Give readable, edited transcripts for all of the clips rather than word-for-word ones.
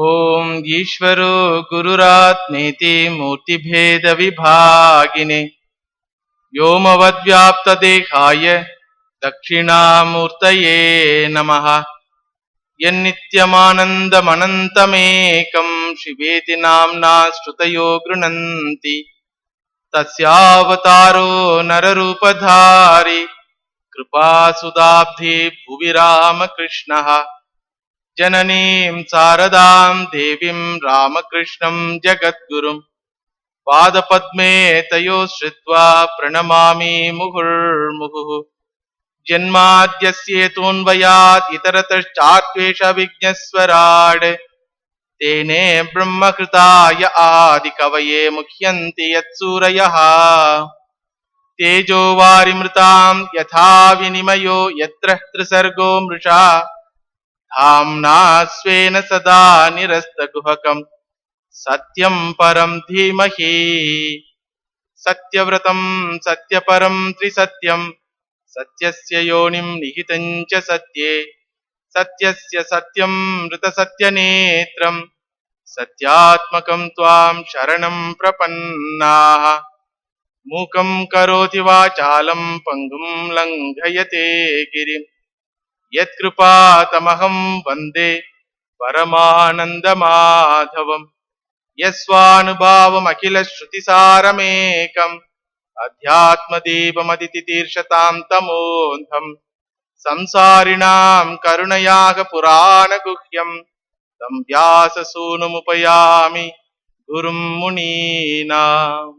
ओम ईश्वरो गुरुरात्मेति मूर्तिभेद विभागिने व्योमवद्व्याप्तदेहाय दक्षिणामूर्तये नमः। यन्नित्यमानन्दमनन्तमेकं शिवेति नाम्ना श्रुतयो गृह्णन्ति तस्यावतारो नररूपधारी कृपासुदाब्धि भुवि रामकृष्णः। जननीं शारदां देवीं रामकृष्णं जगद्गुरुं पादपद्मे तयो श्रित्वा प्रणमामि मुहुर्मुहुः। जन्माद्यस्येतोऽन्वयात् इतरतश्चात्वेषविघ्नस्वराट् तेने ब्रह्मकृताय आदिकवये मुह्यन्ति यत्सूरयः। तेजो वारिमृतां यथा विनिमयो यत्र त्रिसर्गो मृषा धाम्ना स्वेन सदा निरस्तकुहकं सत्यं परं धीमहि। सत्यव्रतं सत्यपरं त्रिसत्यं सत्यस्य योनिं निहितं च सत्ये सत्यस्य सत्यं मृतसत्यनेत्रं सत्यात्मकं त्वां शरणं प्रपन्नाः। मूकं करोति वाचालं पङ्गुं लङ्घयते गिरिं यत्कृपातमहं वन्दे परमानन्दमाधवम्। यस्वानुभावमखिलश्रुतिसारमेकम् अध्यात्मदीपमदितितीर्षतां तमोऽन्धम् संसारिणां करुणयाः पुराणगुह्यं तं व्याससूनुमुपयामि गुरुं मुनीनाम्।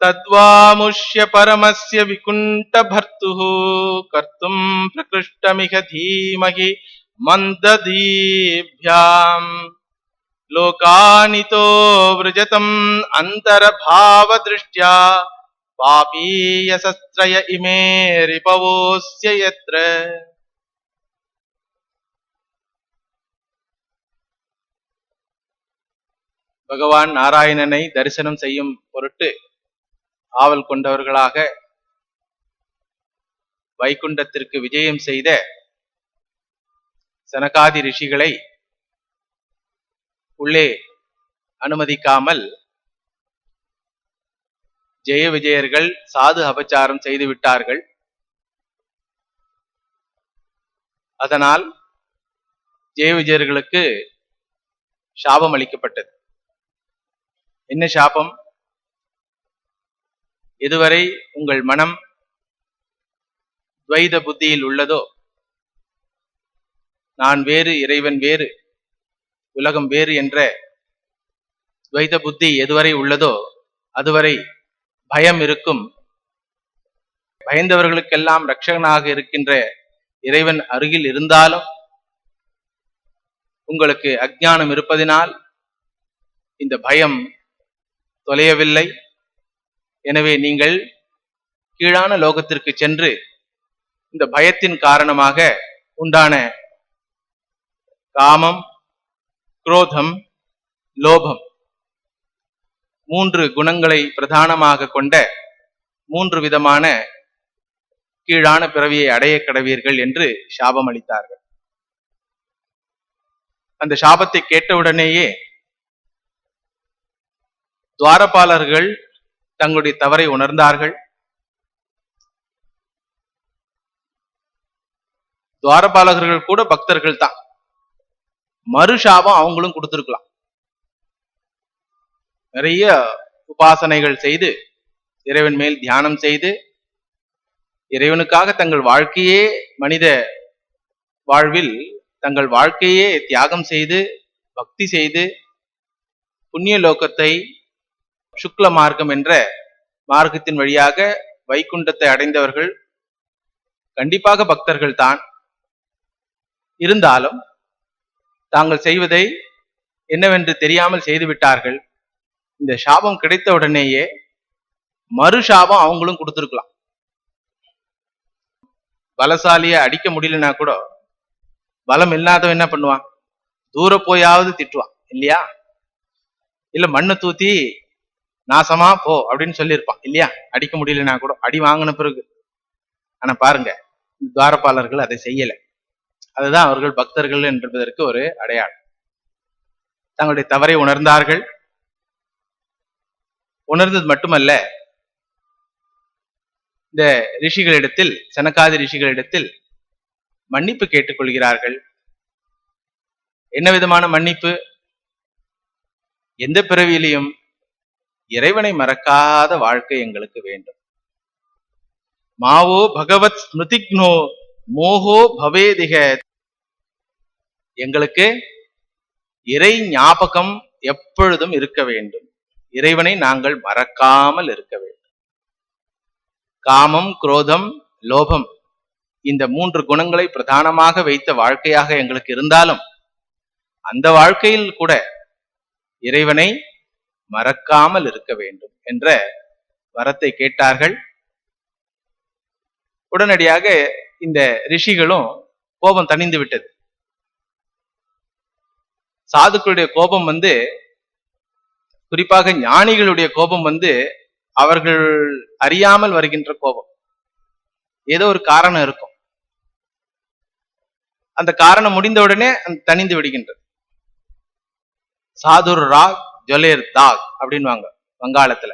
तद्वामुष्य परमस्य विकुण्ठभर्तुः कर्तुं प्रकृष्टमिह धीमहि मन्ददीभ्याम्। लोकानितो वृजतम् अन्तर्भावदृष्ट्या पापीयशस्त्रय इमे रिपवोऽस्य यत्र। பகவான் நாராயணனை தரிசனம் செய்யும் பொருட்டு ஆவல் கொண்டவர்களாக வைகுண்டத்திற்கு விஜயம் செய்த சனகாதி ரிஷிகளை உள்ளே அனுமதிக்காமல் ஜெய விஜயர்கள் சாது அபச்சாரம் செய்து விட்டார்கள். அதனால் ஜெய விஜயர்களுக்கு சாபம் அளிக்கப்பட்டது. என்ன சாபம்? எதுவரை உங்கள் மனம் துவைத புத்தியில் உள்ளதோ, நான் வேறு இறைவன் வேறு உலகம் வேறு என்ற துவைத புத்தி எதுவரை உள்ளதோ அதுவரை பயம் இருக்கும். பயந்தவர்களுக்கெல்லாம் இரட்சகனாக இருக்கின்ற இறைவன் அருகில் இருந்தாலும் உங்களுக்கு அஞ்ஞானம் இருப்பதினால் இந்த பயம் தொலையவில்லை. எனவே நீங்கள் கீழான லோகத்திற்கு சென்று இந்த பயத்தின் காரணமாக உண்டான காமம், குரோதம், லோபம் மூன்று குணங்களை பிரதானமாக கொண்ட மூன்று விதமான கீழான பிறவியை அடைய கடவீர்கள் என்று சாபம் அளித்தார்கள். அந்த சாபத்தை கேட்டவுடனேயே துவாரபாலர்கள் தங்களுடைய தவறை உணர்ந்தார்கள். துவாரபாலகர்கள் கூட பக்தர்கள் தான். மறு சாபம் அவங்களும் கொடுத்திருக்கலாம். நிறைய உபாசனைகள் செய்து இறைவன் மேல் தியானம் செய்து இறைவனுக்காக தங்கள் வாழ்க்கையே மனித வாழ்வில் தங்கள் வாழ்க்கையே தியாகம் செய்து பக்தி செய்து புண்ணிய லோகத்தை சுக்ல மார்க்கம் என்ற மார்க்கத்தின் வழியாக வைகுண்டத்தை அடைந்தவர்கள் கண்டிப்பாக பக்தர்கள் தான். இருந்தாலும் தாங்கள் செய்வதை என்னவென்று தெரியாமல் செய்து விட்டார்கள். இந்த சாபம் கிடைத்த உடனேயே மறு சாபம் அவங்களும் கொடுத்திருக்கலாம். பலசாலிய அடிக்க முடியலன்னா கூட பலம் இல்லாதவன் என்ன பண்ணுவான்? தூர போயாவது திட்டுவான் இல்லையா? இல்ல மண்ணை தூத்தி நாசமா போ அப்படின்னு சொல்லியிருப்பான் இல்லையா? அடிக்க முடியலன்னா கூட, அடி வாங்கின பிறகு. ஆனா பாருங்க, துவாரபாலர்கள் அதை செய்யல. அதுதான் அவர்கள் பக்தர்கள் என்பதற்கு ஒரு அடையாளம். தங்களுடைய தவறை உணர்ந்தார்கள். உணர்ந்தது மட்டுமல்ல, இந்த ரிஷிகளிடத்தில், சனகாதி ரிஷிகளிடத்தில் மன்னிப்பு கேட்டுக்கொள்கிறார்கள். என்ன விதமான மன்னிப்பு? எந்த பிறவியிலையும் இறைவனை மறக்காத வாழ்க்கை எங்களுக்கு வேண்டும். மாவோ பகவத் ஸ்மிருதிக்னோ மோகோ பவேதிக. எங்களுக்கு இறை ஞாபகம் எப்பொழுதும் இருக்க வேண்டும். இறைவனை நாங்கள் மறக்காமல் இருக்க வேண்டும். காமம், குரோதம், லோபம், இந்த 3 குணங்களை பிரதானமாக வைத்த வாழ்க்கையாக எங்களுக்கு இருந்தாலும் அந்த வாழ்க்கையில் கூட இறைவனை மறக்காமல் இருக்க வேண்டும் என்ற வரத்தை கேட்டார்கள். உடனடியாக இந்த ரிஷிகளும் கோபம் தணிந்து விட்டது. சாதுக்களுடைய கோபம் குறிப்பாக ஞானிகளுடைய கோபம் அவர்கள் அறியாமல் வருகின்ற கோபம். ஏதோ ஒரு காரணம் இருக்கும். அந்த காரணம் முடிந்தவுடனே தணிந்து விடுகின்றது. சாதுர் ராக் ஜொலேர் தாக் அப்படின்வாங்க வங்காளத்துல.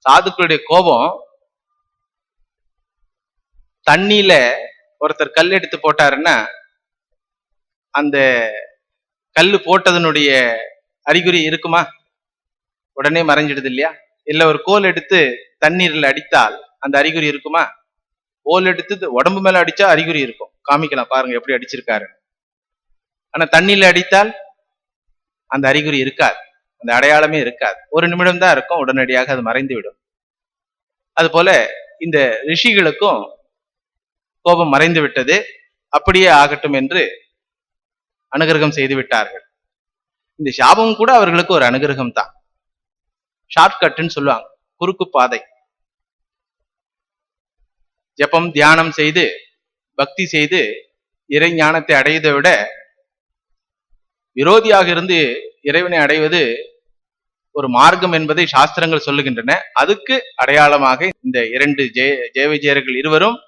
சாதுக்களுடைய கோபம் தண்ணியில ஒருத்தர் கல் எடுத்து போட்டாருன்னா அந்த கல்லு போட்டதனுடைய அறிகுறி இருக்குமா? உடனே மறைஞ்சிடுது இல்லையா? இல்ல ஒரு கோல் எடுத்து தண்ணீர்ல அடித்தால் அந்த அறிகுறி இருக்குமா? கோல் எடுத்து உடம்பு மேல அடிச்சா அறிகுறி இருக்கும், காமிக்கலாம், பாருங்க எப்படி அடிச்சிருக்காரு. ஆனா தண்ணியில அடித்தால் அந்த அறிகுறி இருக்காது, அந்த அடையாளமே இருக்காது. ஒரு நிமிடம் தான் இருக்கும், உடனடியாக அது மறைந்து விடும். அது போல இந்த ரிஷிகளுக்கும் கோபம் மறைந்து விட்டது. அப்படியே ஆகட்டும் என்று அனுகிரகம் செய்து விட்டார்கள். இந்த சாபம் கூட அவர்களுக்கு ஒரு அனுகிரகம் தான். ஷார்ட்கட்னு சொல்லுவாங்க, குறுக்கு பாதை. ஜபம் தியானம் செய்து பக்தி செய்து இறை ஞானத்தை அடைவதை விட விரோதியாக இருந்து இறைவனை அடைவது ஒரு மார்க்கம் என்பதை சாஸ்திரங்கள் சொல்லுகின்றன. அதுக்கு அடையாளமாக இந்த 2 ஜெய விஜயர்கள் இருவரும்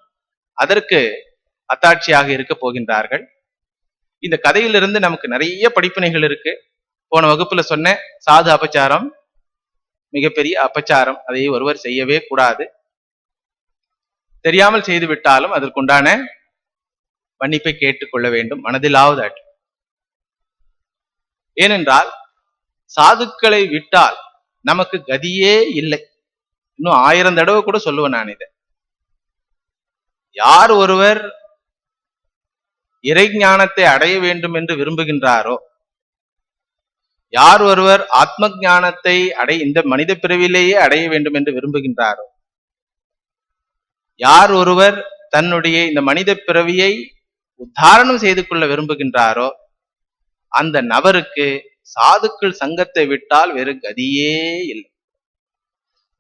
அதற்கு அத்தாட்சியாக இருக்க போகின்றார்கள். இந்த கதையிலிருந்து நமக்கு நிறைய படிப்பினைகள் இருக்கு. போன வகுப்புல சொன்ன சாது அபச்சாரம் மிகப்பெரிய அபச்சாரம், அதை ஒருவர் செய்யவே கூடாது. தெரியாமல் செய்து விட்டாலும் அதற்குண்டான மன்னிப்பை கேட்டுக்கொள்ள வேண்டும், மனதிலாவது. ஏனென்றால் சாதுக்களை விட்டால் நமக்கு கதியே இல்லை. இன்னும் 1000 தடவை கூட சொல்லுவேன் நான் இதை. யார் ஒருவர் இறை ஞானத்தை அடைய வேண்டும் என்று விரும்புகின்றாரோ, யார் ஒருவர் ஆத்ம ஞானத்தை இந்த மனித பிறவிலேயே அடைய வேண்டும் என்று விரும்புகின்றாரோ, யார் ஒருவர் தன்னுடைய இந்த மனித பிறவியை உத்தாரணம் செய்து கொள்ள விரும்புகின்றாரோ, அந்த நபருக்கு சாதுக்கள் சங்கத்தை விட்டால் வேறு கதியே இல்லை.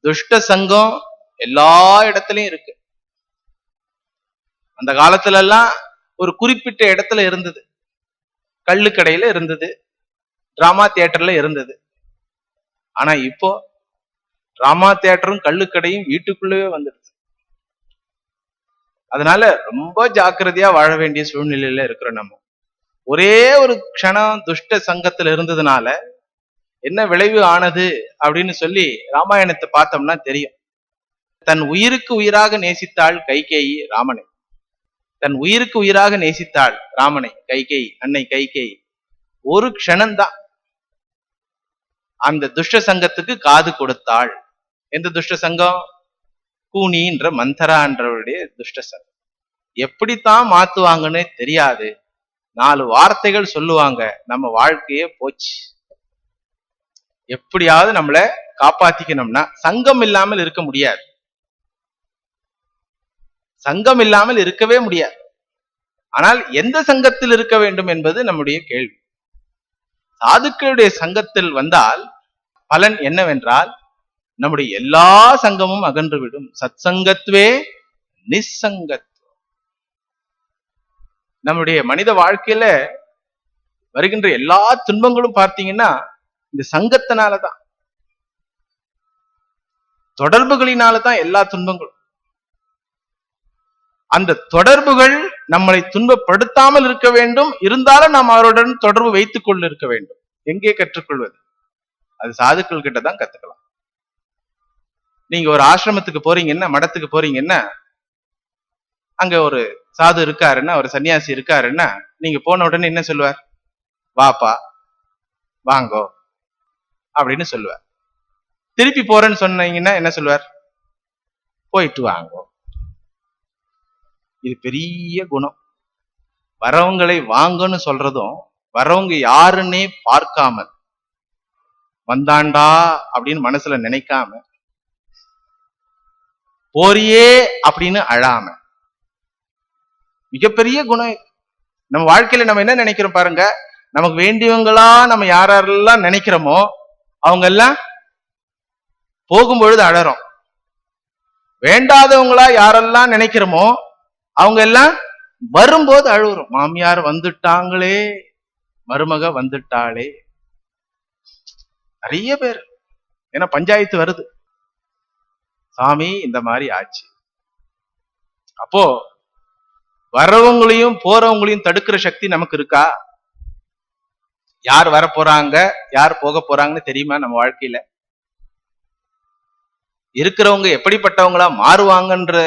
துஷ்ட சங்கம் எல்லா இடத்துலயும் இருக்கு. அந்த காலத்துல எல்லாம் ஒரு குறிப்பிட்ட இடத்துல இருந்தது. கள்ளுக்கடையில இருந்தது, டிராமா தியேட்டர்ல இருந்தது. ஆனா இப்போ டிராமா தியேட்டரும் கள்ளுக்கடையும் வீட்டுக்குள்ளவே வந்துடுது. அதனால ரொம்ப ஜாக்கிரதையா வாழ வேண்டிய சூழ்நிலையில இருக்கிறோம். நம்ம ஒரே ஒரு க்ஷணம் துஷ்ட சங்கத்துல இருந்ததுனால என்ன விளைவு ஆனது அப்படின்னு சொல்லி ராமாயணத்தை பார்த்தோம்னா தெரியும். தன் உயிருக்கு உயிராக நேசித்தாள் கைகேயி ராமனை. தன் உயிருக்கு உயிராக நேசித்தாள் ராமனை கைகேயி, அன்னை கைகேயி. ஒரு க்ஷணம்தான் அந்த துஷ்ட சங்கத்துக்கு காது கொடுத்தாள். எந்த துஷ்ட சங்கம்? கூனின்ற மந்தரான்றவருடைய துஷ்ட சங்கம். எப்படித்தான் மாத்துவாங்கன்னு தெரியாது. 4 வார்த்தைகள் சொல்லுவாங்க, நம்ம வாழ்க்கையே போச்சு. எப்படியாவது நம்மளை காப்பாத்திக்கணும்னா சங்கம் இல்லாமல் இருக்க முடியாது. சங்கம் இல்லாமல் இருக்கவே முடியாது. ஆனால் எந்த சங்கத்தில் இருக்க வேண்டும் என்பது நம்முடைய கேள்வி. சாதுக்களுடைய சங்கத்தில் வந்தால் பலன் என்னவென்றால் நம்முடைய எல்லா சங்கமும் அகன்றுவிடும். சத் சங்கத்துவே நிசங்கத்துவம். நம்முடைய மனித வாழ்க்கையில வருகின்ற எல்லா துன்பங்களும் பார்த்தீங்கன்னா இந்த சங்கத்தினாலதான், தொடர்புகளினாலதான் எல்லா துன்பங்களும். அந்த தொடர்புகள் நம்மளை துன்பப்படுத்தாமல் இருக்க வேண்டும், இருந்தாலும் நாம் அவருடன் தொடர்பு வைத்துக் கொண்டு இருக்க வேண்டும். எங்கே கற்றுக்கொள்வது? அது சாதுக்கள் கிட்ட தான் கத்துக்கலாம். நீங்க ஒரு ஆசிரமத்துக்கு போறீங்கன்னா, மடத்துக்கு போறீங்கன்னா, அங்க ஒரு சாது இருக்காருன்னா, ஒரு சன்னியாசி இருக்காருன்னா, நீங்க போன உடனே என்ன சொல்லுவார்? வாப்பா, வாங்கோ அப்படின்னு சொல்லுவார். திருப்பி போறேன்னு சொன்னீங்கன்னா என்ன சொல்லுவார்? போயிட்டு வாங்கோ. இது பெரிய குணம். வரவங்களை வாங்கன்னு சொல்றதும், வரவங்க யாருன்னே பார்க்காமல், வந்தாண்டா அப்படின்னு மனசுல நினைக்காம, போறியே அப்படின்னு அழாம, மிகப்பெரிய குணம். நம்ம வாழ்க்கையில நம்ம என்ன நினைக்கிறோம் பாருங்க, நமக்கு வேண்டியவங்களா நம்ம யாரெல்லாம் நினைக்கிறோமோ அவங்க எல்லாம் போகும்பொழுது அழறோம். வேண்டாதவங்களா யாரெல்லாம் நினைக்கிறோமோ அவங்க எல்லாம் வரும்போது அழுகுறோம். மாமியார் வந்துட்டாங்களே, மருமக வந்துட்டாளே. நிறைய பேர், ஏன்னா பஞ்சாயத்து வருது, சாமி இந்த மாதிரி ஆச்சு. அப்போ வரவங்களையும் போறவங்களையும் தடுக்கிற சக்தி நமக்கு இருக்கா? யார் வர போறாங்க, யார் போக போறாங்கன்னு தெரியுமா? நம்ம வாழ்க்கையில இருக்கிறவங்க எப்படிப்பட்டவங்களா மாறுவாங்கன்ற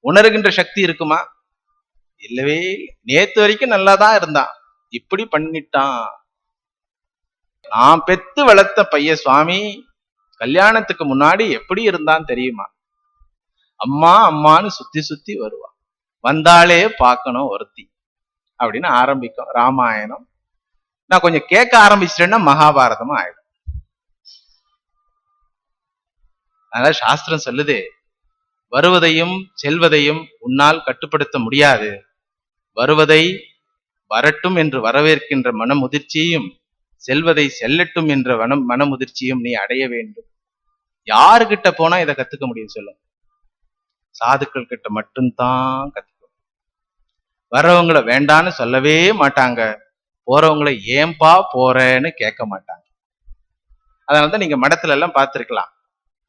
உணர்கின்ற சக்தி இருக்குமா? இல்லவே இல்லை. நேத்து வரைக்கும் நல்லாதான் இருந்தான், இப்படி பண்ணிட்டான். நான் பெத்து வளர்த்த பையன் சுவாமி கல்யாணத்துக்கு முன்னாடி எப்படி இருந்தான் தெரியுமா? அம்மா அம்மான்னு சுத்தி சுத்தி வருவான், வந்தாலே பார்க்கணும் ஒருத்தி அப்படின்னு ஆரம்பிக்கும் ராமாயணம். நான் கொஞ்சம் கேட்க ஆரம்பிச்சிட்டேன்னா மகாபாரதமும் ஆயிடும். அதனால சாஸ்திரம் சொல்லுது, வருவதையும் செல்வதையும் உன்னால் கட்டுப்படுத்த முடியாது. வருவதை வரட்டும் என்று வரவேற்கின்ற மனமுதிர்ச்சியையும், செல்வதை செல்லட்டும் என்ற மனமுதிர்ச்சியும் நீ அடைய வேண்டும். யாருகிட்ட போனா இதை கத்துக்க முடியும் சொல்லுங்க? சாதுக்கள் கிட்ட மட்டும்தான் கத்துக்க. வர்றவங்களை வேண்டான்னு சொல்லவே மாட்டாங்க, போறவங்களை ஏன்பா போறேன்னு கேட்க மாட்டாங்க. அதனாலதான் நீங்க மடத்துல எல்லாம் பார்த்திருக்கலாம்,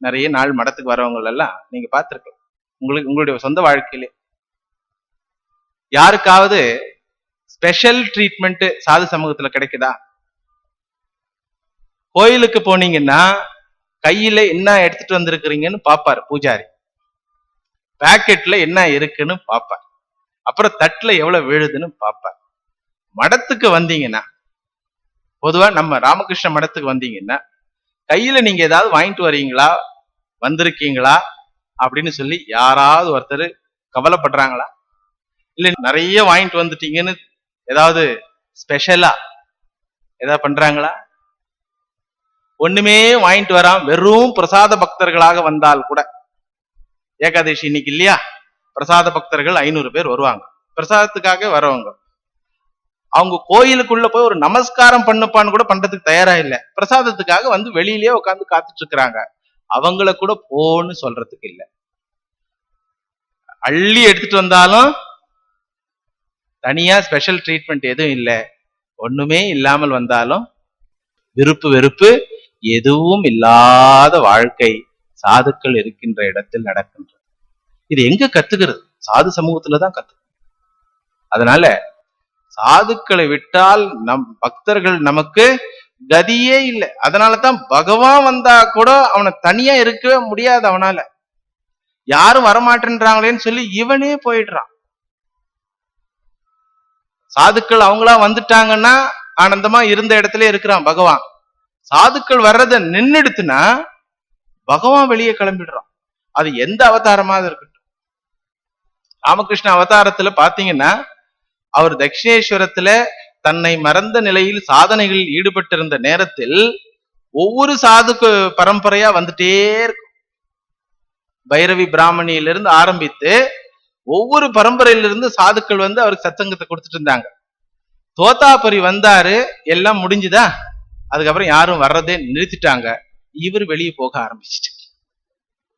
நிறைய நாள் மடத்துக்கு வரவங்க எல்லாம் நீங்க பார்த்திருக்கலாம். உங்களுடைய சொந்த வாழ்க்கையிலே யாருக்காவது ஸ்பெஷல் ட்ரீட்மெண்ட் சாது சமூகத்துல கிடைக்குதா? கோயிலுக்கு போனீங்கன்னா கையில என்ன எடுத்துட்டு வந்திருக்கிறீங்கன்னு பாப்பாரு பூஜாரி, பாக்கெட்ல என்ன இருக்குன்னு பாப்பார், அப்புறம் தட்டுல எவ்வளவு விழுதுன்னு பாப்பார். மடத்துக்கு வந்தீங்கன்னா, பொதுவா நம்ம ராமகிருஷ்ண மடத்துக்கு வந்தீங்கன்னா, கையில நீங்க ஏதாவது வாங்கிட்டு வரீங்களா, வந்திருக்கீங்களா அப்படின்னு சொல்லி யாராவது ஒருத்தர் கவலைப்படுறாங்களா? இல்ல நிறைய வாங்கிட்டு வந்துட்டீங்கன்னு ஏதாவது ஸ்பெஷலா ஏதாவது பண்றாங்களா? ஒண்ணுமே வாங்கிட்டு வராம வெறும் பிரசாத பக்தர்களாக வந்தால் கூட, ஏகாதசி இன்னைக்கு இல்லையா, பிரசாத பக்தர்கள் 500 பேர் வருவாங்க, பிரசாதத்துக்காக வரவங்க. அவங்க கோயிலுக்குள்ள போய் ஒரு நமஸ்காரம் பண்ணுப்பான்னு கூட பண்றதுக்கு தயாரா இல்லை, பிரசாதத்துக்காக வந்து வெளியிலேயே உட்காந்து காத்துட்டு இருக்கிறாங்க. அவங்கள கூட போன்னு சொல்றதுக்கு இல்லை. அள்ளி எடுத்துட்டு வந்தாலும் தனியா ஸ்பெஷல் ட்ரீட்மெண்ட் எதுவும் இல்லை. ஒண்ணுமே இல்லாமல் வந்தாலும் விருப்பு வெறுப்பு எதுவும் இல்லாத வாழ்க்கை சாதுக்கள் இருக்கின்ற இடத்தில் நடக்கின்றது. இது எங்க கத்துக்கிறது? சாது சமூகத்துலதான் கத்துக்கிறது. அதனால சாதுக்களை விட்டால் நம் பக்தர்கள் நமக்கு கதியே இல்லை. அதனாலதான் பகவான் வந்தா கூட அவனை தனியா இருக்கவே முடியாது. அவனால யாரும் வரமாட்டேன்றாங்களேன்னு சொல்லி இவனே போயிடுறான். சாதுக்கள் அவங்களா வந்துட்டாங்கன்னா ஆனந்தமா இருந்த இடத்துல இருக்கிறான் பகவான். சாதுக்கள் வர்றத நின்னுடுத்துனா பகவான் வெளியே கிளம்பிடுறான். அது எந்த அவதாரமாக இருக்கட்டும். ராமகிருஷ்ண அவதாரத்துல பாத்தீங்கன்னா, அவர் தட்சிணேஸ்வரத்துல தன்னை மறந்த நிலையில் சாதனைகளில் ஈடுபட்டிருந்த நேரத்தில் ஒவ்வொரு சாதுக்கு பரம்பரையா வந்துட்டே இருக்கும். பைரவி பிராமணியிலிருந்து ஆரம்பித்து ஒவ்வொரு பரம்பரையிலிருந்து சாதுக்கள் வந்து அவருக்கு சத்சங்கத்தை கொடுத்துட்டு இருந்தாங்க. தோத்தாபுரி வந்தாரு, எல்லாம் முடிஞ்சுதா, அதுக்கப்புறம் யாரும் வர்றதே நிறுத்திட்டாங்க. இவர் வெளியே போக ஆரம்பிச்சிட்டு,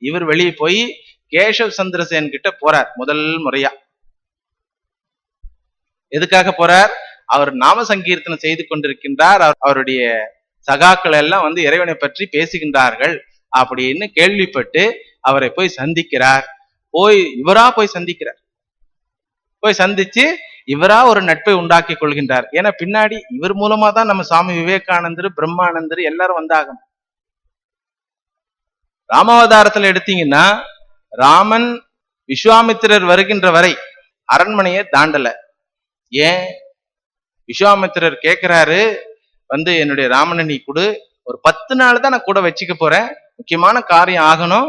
இவர் வெளியே போய் கேசவ் சந்திரசேன் கிட்ட போறார் முதல் முறையா. எதுக்காக போறார்? அவர் நாம சங்கீர்த்தனம் செய்து கொண்டிருக்கின்றார், அவருடைய சகாக்கள் எல்லாம் வந்து இறைவனை பற்றி பேசுகின்றார்கள் அப்படின்னு கேள்விப்பட்டு அவரை போய் சந்திக்கிறார். இவரா போய் சந்திக்கிறார். போய் சந்திச்சு இவரா ஒரு நட்பை உண்டாக்கி கொள்கின்றார். ஏன்னா பின்னாடி இவர் மூலமா தான் நம்ம சுவாமி விவேகானந்தர், பிரம்மானந்தர் எல்லாரும் வந்தாகணும். ராமாவதாரத்துல எடுத்தீங்கன்னா ராமன் விஸ்வாமித்திரர் வருகின்ற வரை அரண்மனையை தாண்டல. ஏன்? விஸ்வாமித்திரர் கேட்கிறாரு, என்னுடைய ராமனை நீ கொடு, ஒரு 10 நாள் தான் நான் கூட வச்சுக்க போறேன், முக்கியமான காரியம் ஆகணும்,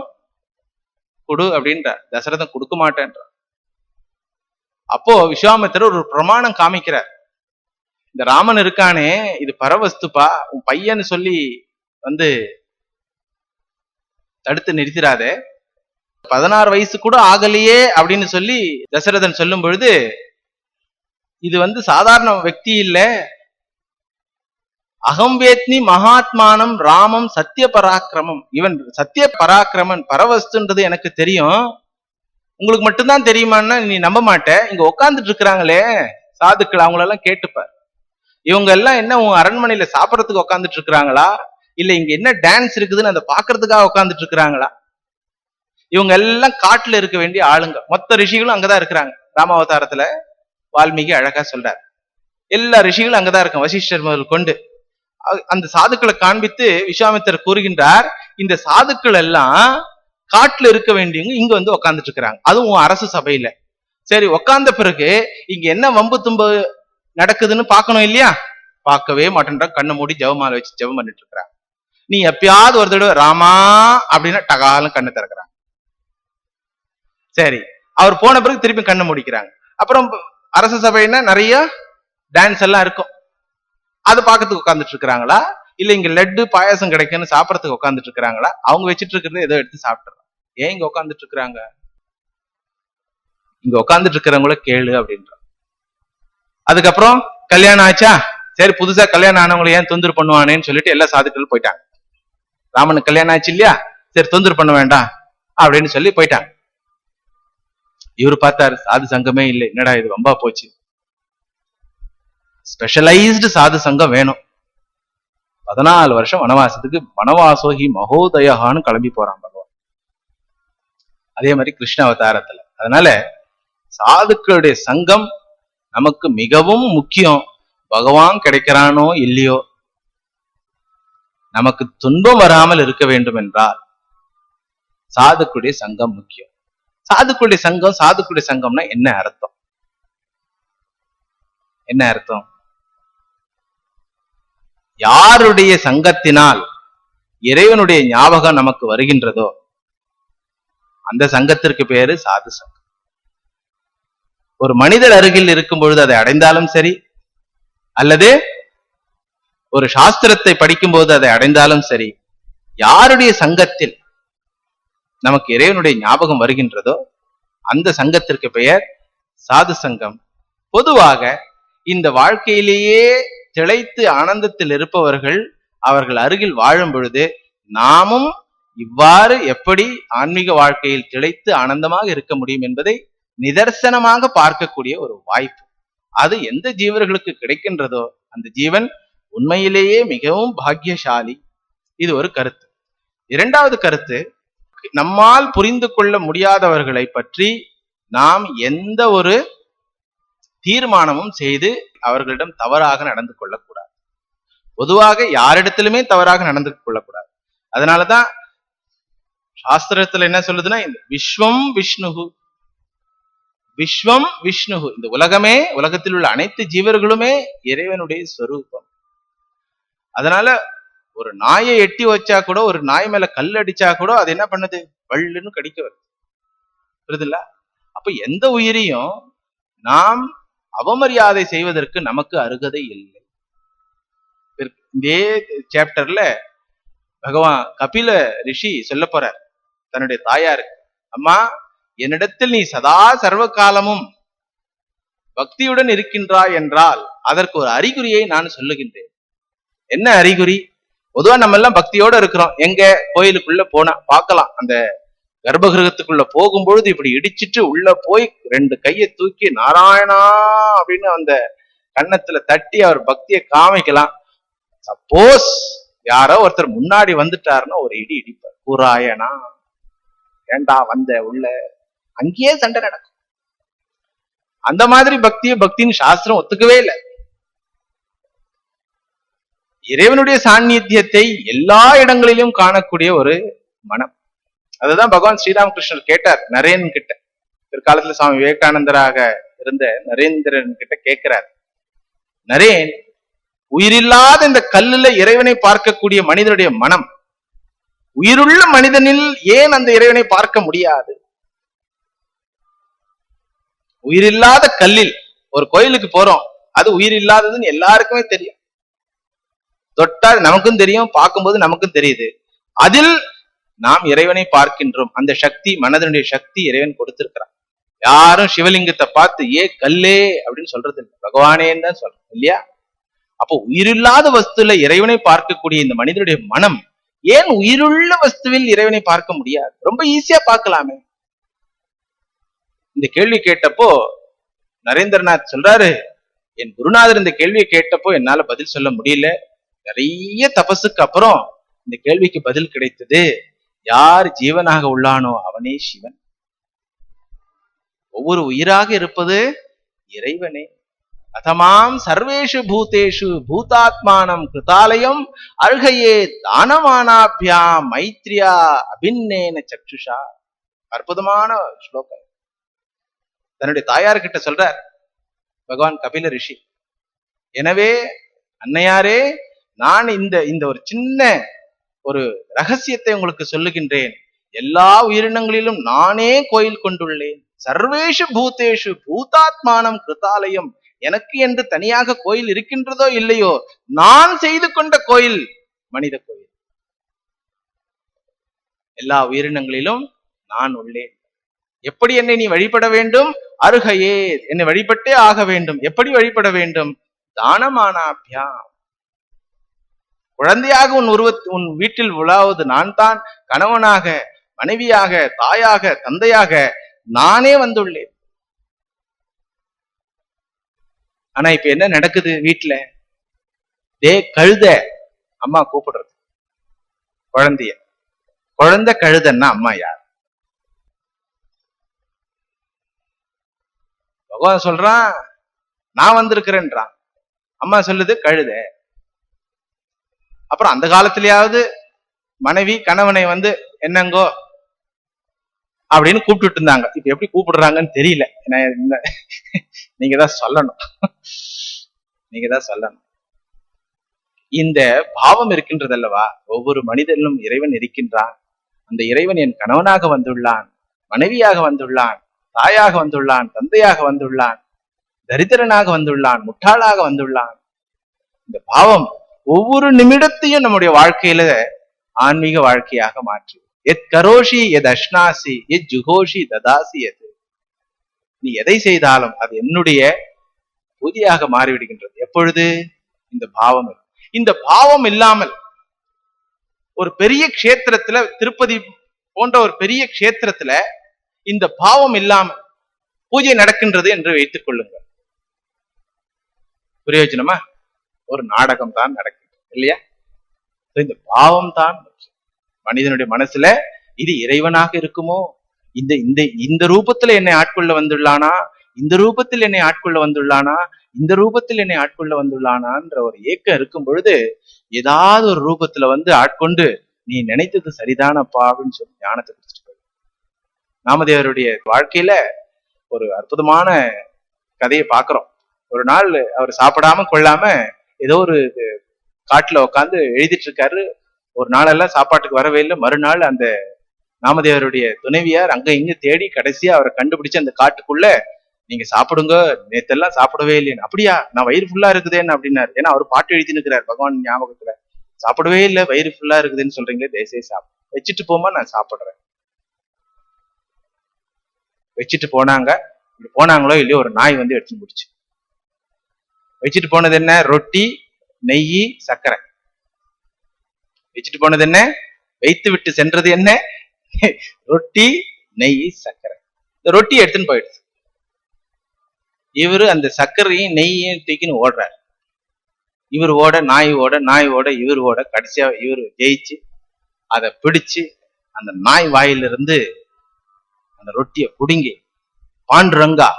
கொடு அப்படின்றார். தசரதன் கொடுக்க மாட்டேன்றார். அப்போ விஸ்வாமித்திரர் ஒரு பிரமாணம் காமிக்கிறார். இந்த ராமன் இருக்கானே இது பரவஸ்துப்பா, உன் பையன்னு சொல்லி தடுத்து நிறுத்திராதே, 16 வயசு கூட ஆகலையே அப்படின்னு சொல்லி தசரதன் சொல்லும் பொழுது, இது சாதாரண వ్యక్తి இல்ல, அகம்பேத்னி மகாத்மானம் ராமம் சத்திய பராக்கிரமம், இவன் சத்திய பராக்கிரமன், பரவஸ்துன்றது எனக்கு தெரியும், உங்களுக்கு மட்டும்தான் தெரியுமான்னா நீ நம்ப மாட்ட. இங்க உட்காந்துட்டு இருக்கிறாங்களே சாதுக்கள், அவங்களெல்லாம் கேட்டுப்பார். இவங்க எல்லாம் என்ன உன் அரண்மனையில சாப்பிடறதுக்கு உட்காந்துட்டு இருக்கிறாங்களா, இல்ல இங்க என்ன டான்ஸ் இருக்குதுன்னு அதை பாக்குறதுக்காக உட்காந்துட்டு இருக்கிறாங்களா? இவங்க எல்லாம் காட்டுல இருக்க வேண்டிய ஆளுங்க. மொத்த ரிஷிகளும் அங்கதான் இருக்கிறாங்க. ராமாவதாரத்துல வால்மீகி அழகா சொல்றார், எல்லா ரிஷிகளும் அங்கதான் இருக்காங்க, வசிஷ்டர் முதல் கொண்டு. அந்த சாதுக்களை காண்பித்து விஸ்வாமித்திரர் கூறுகின்றார், இந்த சாதுக்கள் எல்லாம் காட்டுல இருக்க வேண்டியவங்க இங்க உட்காந்துட்டு இருக்கிறாங்க, அதுவும் அரசு சபையில. சரி, உட்கார்ந்த பிறகு இங்க என்ன வம்பு தும்பு நடக்குதுன்னு பாக்கணும் இல்லையா? பார்க்கவே மாட்டேன்றா, கண்ணை மூடி ஜெபமாலை வச்சு ஜெபம் பண்ணிட்டு இருக்கிறாங்க. நீ எப்பயாவது ஒரு தடவை ராமா அப்படின்னா டகாலும் கண்ணை திறக்கிறாங்க. சரி, அவர் போன பிறகு திருப்பி கண்ணை முடிக்கிறாங்க. அப்புறம் அரச சபைன்னா நிறைய டான்ஸ் எல்லாம் இருக்கும், அது பார்க்கறதுக்கு உட்காந்துட்டு இருக்கிறாங்களா, இல்ல இங்க லட்டு பாயாசம் கிடைக்குன்னு சாப்பிடறதுக்கு உட்காந்துட்டு இருக்கிறாங்களா? அவங்க வச்சுட்டு இருக்கிறது ஏதோ எடுத்து சாப்பிட்டுறாங்க. ஏன் இங்க உட்காந்துட்டு இருக்கிறாங்க? இங்க உட்காந்துட்டு இருக்கிறவங்கள கேளு அப்படின்ற. அதுக்கப்புறம் கல்யாணம் ஆச்சா, சரி புதுசா கல்யாணம் ஆனவங்களை ஏன் தொந்தரவு பண்ணுவானேன்னு சொல்லிட்டு எல்லா சாதுக்கள் போயிட்டாங்க. ராமனுக்கு கல்யாணம் ஆச்சு இல்லையா, சரி தொந்தரவு பண்ண வேண்டாம் அப்படின்னு சொல்லி போயிட்டாங்க. இவரு பார்த்தாரு, சாது சங்கமே இல்லை, என்னடா இது வம்பா போச்சு, ஸ்பெஷலைஸ்டு சாது சங்கம் வேணும். 14 வருஷம் வனவாசத்துக்கு வனவாசோகி மகோதயான்னு கிளம்பி போறான் பகவான். அதே மாதிரி கிருஷ்ண அவதாரத்துல. அதனால சாதுக்களுடைய சங்கம் நமக்கு மிகவும் முக்கியம். பகவான் கிடைக்கிறானோ இல்லையோ, நமக்கு துன்பம் வராமல் இருக்க வேண்டும் என்றால் சாதுக்களுடைய சங்கம் முக்கியம். சாதுக்களுடைய சங்கம், சாதுக்களுடைய சங்கம்னா என்ன அர்த்தம்? என்ன அர்த்தம்? யாருடைய சங்கத்தினால் இறைவனுடைய ஞாபகம் நமக்கு வருகின்றதோ அந்த சங்கத்திற்கு பேரு சாது சங்கம். ஒரு மனிதர் அருகில் இருக்கும் பொழுது அதை அடைந்தாலும் சரி, அல்லது ஒரு சாஸ்திரத்தை படிக்கும் போது அதை அடைந்தாலும் சரி, யாருடைய சங்கத்தில் நமக்கு இறைவனுடைய ஞாபகம் வருகின்றதோ அந்த சங்கத்திற்கு பெயர் சாது சங்கம். பொதுவாக இந்த வாழ்க்கையிலேயே திளைத்து ஆனந்தத்தில் இருப்பவர்கள் அவர்கள் அருகில் வாழும் பொழுது நாமும் இவ்வாறு எப்படி ஆன்மீக வாழ்க்கையில் திளைத்து ஆனந்தமாக இருக்க முடியும் என்பதை நிதர்சனமாக பார்க்கக்கூடிய ஒரு வாய்ப்பு. அது எந்த ஜீவர்களுக்கு கிடைக்கின்றதோ அந்த ஜீவன் உண்மையிலேயே மிகவும் பாக்கியசாலி. இது ஒரு கருத்து. இரண்டாவது கருத்து, நம்மால் புரிந்து கொள்ள முடியாதவர்களை பற்றி நாம் எந்த ஒரு தீர்மானமும் செய்து அவர்களிடம் தவறாக நடந்து கொள்ளக்கூடாது. பொதுவாக யாரிடத்திலுமே தவறாக நடந்து கொள்ளக்கூடாது. அதனாலதான் சாஸ்திரத்துல என்ன சொல்லுதுன்னா, இந்த விஸ்வம் விஷ்ணுகு, விஸ்வம் விஷ்ணுகு, இந்த உலகமே, உலகத்தில் உள்ள அனைத்து ஜீவர்களுமே இறைவனுடைய ஸ்வரூபம். அதனால ஒரு நாயை எட்டி வச்சா கூட, ஒரு நாய் மேல கல் அடிச்சா கூட அது என்ன பண்ணுது, வள்ளுன்னு கடிக்க வருது. புரியுதுல்ல? அப்ப எந்த உயிரையும் நாம் அவமரியாதை செய்வதற்கு நமக்கு அருகதை இல்லை. இதே சாப்டர்ல பகவான் கபில ரிஷி சொல்ல போறார் தன்னுடைய தாயாருக்கு, அம்மா என்னிடத்தில் நீ சதா சர்வ காலமும் பக்தியுடன் இருக்கின்றாய் என்றால் அதற்கு ஒரு அறிகுறியை நான் சொல்லுகின்றேன். என்ன அறிகுறி? பொதுவா நம்ம எல்லாம் பக்தியோட இருக்கிறோம். எங்க கோயிலுக்குள்ள போனா பார்க்கலாம், அந்த கர்ப்பகிரகத்துக்குள்ள போகும்பொழுது இப்படி இடிச்சிட்டு உள்ள போய் 2 கையை தூக்கி நாராயணா அப்படின்னு அந்த கன்னத்துல தட்டி அவர் பக்தியை காமிக்கலாம். சப்போஸ் யாரோ ஒருத்தர் முன்னாடி வந்துட்டாருன்னா ஒரு இடி இடிப்பார், பூராயணா ஏண்டா வந்த உள்ள, அங்கேயே சண்டை நடக்கும். அந்த மாதிரி பக்தின்னு சாஸ்திரம் ஒத்துக்கவே இல்லை. இறைவனுடைய சாநித்தியத்தை எல்லா இடங்களிலும் காணக்கூடிய ஒரு மனம். அதுதான் பகவான் ஸ்ரீராமகிருஷ்ணர் கேட்டார் நரேன் கிட்ட. பிற்காலத்துல சுவாமி விவேகானந்தராக இருந்த நரேந்திரன் கிட்ட கேட்கிறார், நரேன், உயிரில்லாத இந்த கல்லுல இறைவனை பார்க்கக்கூடிய மனிதனுடைய மனம் உயிருள்ள மனிதனில் ஏன் அந்த இறைவனை பார்க்க முடியாது? உயிரில்லாத கல்லில் ஒரு கோயிலுக்கு போறோம், அது உயிர் இல்லாததுன்னு எல்லாருக்குமே தெரியும். தொட்டா நமக்கும் தெரியும், பார்க்கும்போது நமக்கும் தெரியுது. அதில் நாம் இறைவனை பார்க்கின்றோம். அந்த சக்தி, மனதனுடைய சக்தி இறைவன் கொடுத்திருக்கிறான். யாரும் சிவலிங்கத்தை பார்த்து ஏ கல்லே அப்படின்னு சொல்றது இல்லை, பகவானேன்னு தான் சொல்றோம் இல்லையா? அப்போ உயிரில்லாத வஸ்துல இறைவனை பார்க்கக்கூடிய இந்த மனிதனுடைய மனம் ஏன் உயிருள்ள வஸ்துவில் இறைவனை பார்க்க முடியாது? ரொம்ப ஈஸியா பார்க்கலாமே. இந்த கேள்வி கேட்டப்போ நரேந்திரநாத் சொல்றாரு, என் குருநாதர் இந்த கேள்வியை கேட்டப்போ என்னால பதில் சொல்ல முடியல. நிறைய தபசுக்கு அப்புறம் இந்த கேள்விக்கு பதில் கிடைத்தது. யார் ஜீவனாக உள்ளானோ அவனே சிவன். ஒவ்வொரு உயிராக இருப்பது இறைவனே. அதமாம் சர்வேஷு பூதேஷு பூதாத்மானம் கிருதாலயம் அருகையே தானமானாபியாம் மைத்ரியா அபின்னேன சக்ஷுஷா. அற்புதமான ஸ்லோகம். தன்னுடைய தாயார்கிட்ட சொல்றார் பகவான் கபில ரிஷி, எனவே அன்னையாரே, நான் இந்த ஒரு சின்ன ஒரு ரகசியத்தை உங்களுக்கு சொல்லுகின்றேன். எல்லா உயிரினங்களிலும் நானே கோயில் கொண்டுள்ளேன். சர்வேஷு பூதேஷு பூதாத்மானம் கிருதாலயம். எனக்கு என்று தனியாக கோயில் இருக்கின்றதோ இல்லையோ, நான் செய்து கொண்ட கோயில் மனித கோயில். எல்லா உயிரினங்களிலும் நான் உள்ளேன். எப்படி என்னை நீ வழிபட வேண்டும்? அருகையே, என்னை வழிபட்டே ஆக வேண்டும். எப்படி வழிபட வேண்டும்? தானமானாபியாம். குழந்தையாக உன் வீட்டில் உலாவது நான் தான். கணவனாக, மனைவியாக, தாயாக, தந்தையாக நானே வந்துள்ளேன். ஆனா இப்ப என்ன நடக்குது வீட்டுல? டே கழுத, அம்மா கூப்பிடுறது குழந்தைய. குழந்தை கழுதன்னா அம்மா யார்? பகவான் சொல்றான் நான் வந்திருக்கிறேன்றான். அம்மா சொல்லுது கழுத. அப்புறம் அந்த காலத்திலேயாவது மனைவி கணவனை வந்து என்னங்கோ அப்படின்னு கூப்பிட்டு இருந்தாங்க. இப்ப எப்படி கூப்பிடுறாங்கன்னு தெரியல. நீங்க தான் சொல்லணும். நீங்க தான் சொல்லணும். இந்த பாவம் இருக்கின்றது அல்லவா? ஒவ்வொரு மனிதனிலும் இறைவன் இருக்கின்றான். அந்த இறைவன் என் கணவனாக வந்துள்ளான், மனைவியாக வந்துள்ளான், தாயாக வந்துள்ளான், தந்தையாக வந்துள்ளான், தரித்திரனாக வந்துள்ளான், முட்டாளாக வந்துள்ளான். இந்த பாவம் ஒவ்வொரு நிமிடத்தையும் நம்முடைய வாழ்க்கையில ஆன்மீக வாழ்க்கையாக மாற்றி, எத் கரோஷி எத் அஷ்னாசி எத் ஜுகோஷி ததாசி எது. நீ எதை செய்தாலும் அது என்னுடைய பூஜையாக மாறிவிடுகின்றது. எப்பொழுது? இந்த பாவம். இந்த பாவம் இல்லாமல் ஒரு பெரிய க்ஷேத்திரத்துல, திருப்பதி போன்ற ஒரு பெரிய க்ஷேத்திரத்துல இந்த பாவம் இல்லாமல் பூஜை நடக்கின்றது என்று வைத்துக் கொள்ளுங்கள். பிரயோஜனமா? ஒரு நாடகம் தான் நடக்கின்றது இல்லையா? இந்த பாவம் தான் மனிதனுடைய மனசுல இது இறைவனாக இருக்குமோ, இந்த ரூபத்துல என்னை ஆட்கொள்ள வந்துள்ளானா, இந்த ரூபத்தில் என்னை ஆட்கொள்ள வந்துள்ளானா, இந்த ரூபத்தில் என்னை ஆட்கொள்ள வந்துள்ளானான்ற ஒரு ஏக்கம் இருக்கும் பொழுது ஏதாவது ஒரு ரூபத்துல வந்து ஆட்கொண்டு நீ நினைத்தது சரிதானப்பா அப்படின்னு சொல்லி ஞானத்தை கொடுத்துட்டு போய். நாமதேவருடைய வாழ்க்கையில ஒரு அற்புதமான கதையை பாக்குறோம். ஒரு நாள் அவர் சாப்பிடாம கொள்ளாம ஏதோ ஒரு காட்டுல உட்காந்து எழுதிட்டு இருக்காரு. ஒரு நாளெல்லாம் சாப்பாட்டுக்கு வரவே இல்லை. மறுநாள் அந்த நாமதேவருடைய துணைவியார் அங்க இங்க தேடி கடைசியா அவரை கண்டுபிடிச்சு அந்த காட்டுக்குள்ள, நீங்க சாப்பிடுங்க, நேத்தெல்லாம் சாப்பிடவே இல்லைன்னு. அப்படியா? நான் வயிறு ஃபுல்லா இருக்குதேன்னு அப்படின்னாரு. ஏன்னா அவர் பாட்டு எழுதினு இருக்கிறார் பகவான் ஞாபகத்துல. சாப்பிடவே இல்லை, வயிறு ஃபுல்லா இருக்குதுன்னு சொல்றீங்களே, தயவுசெய்து சாப்பிடு, வச்சுட்டு போமா, நான் சாப்பிடுறேன். வச்சுட்டு போனாங்க. போனாங்களோ இல்லையோ ஒரு நாய் வந்து எடுத்துன்னு போடுச்சு. வச்சுட்டு போனது என்ன? ரொட்டி, நெய், சர்க்கரை. வச்சுட்டு போனது என்ன? வைத்து விட்டு சென்றது என்ன? ரொட்டி, நெய், சர்க்கரை. இந்த ரொட்டி எடுத்துன்னு போயிடுச்சு. இவரு அந்த சர்க்கரையும் நெய்யையும் தூக்கின்னு ஓடுறாரு. இவர் ஓட, நாய் ஓட, நாய் ஓட, இவர் ஓட, கடைசியா இவர் ஜெயிச்சு அதை பிடிச்சு அந்த நாய் வாயிலிருந்து அந்த ரொட்டியை புடுங்கி, பாண்டுரங்கா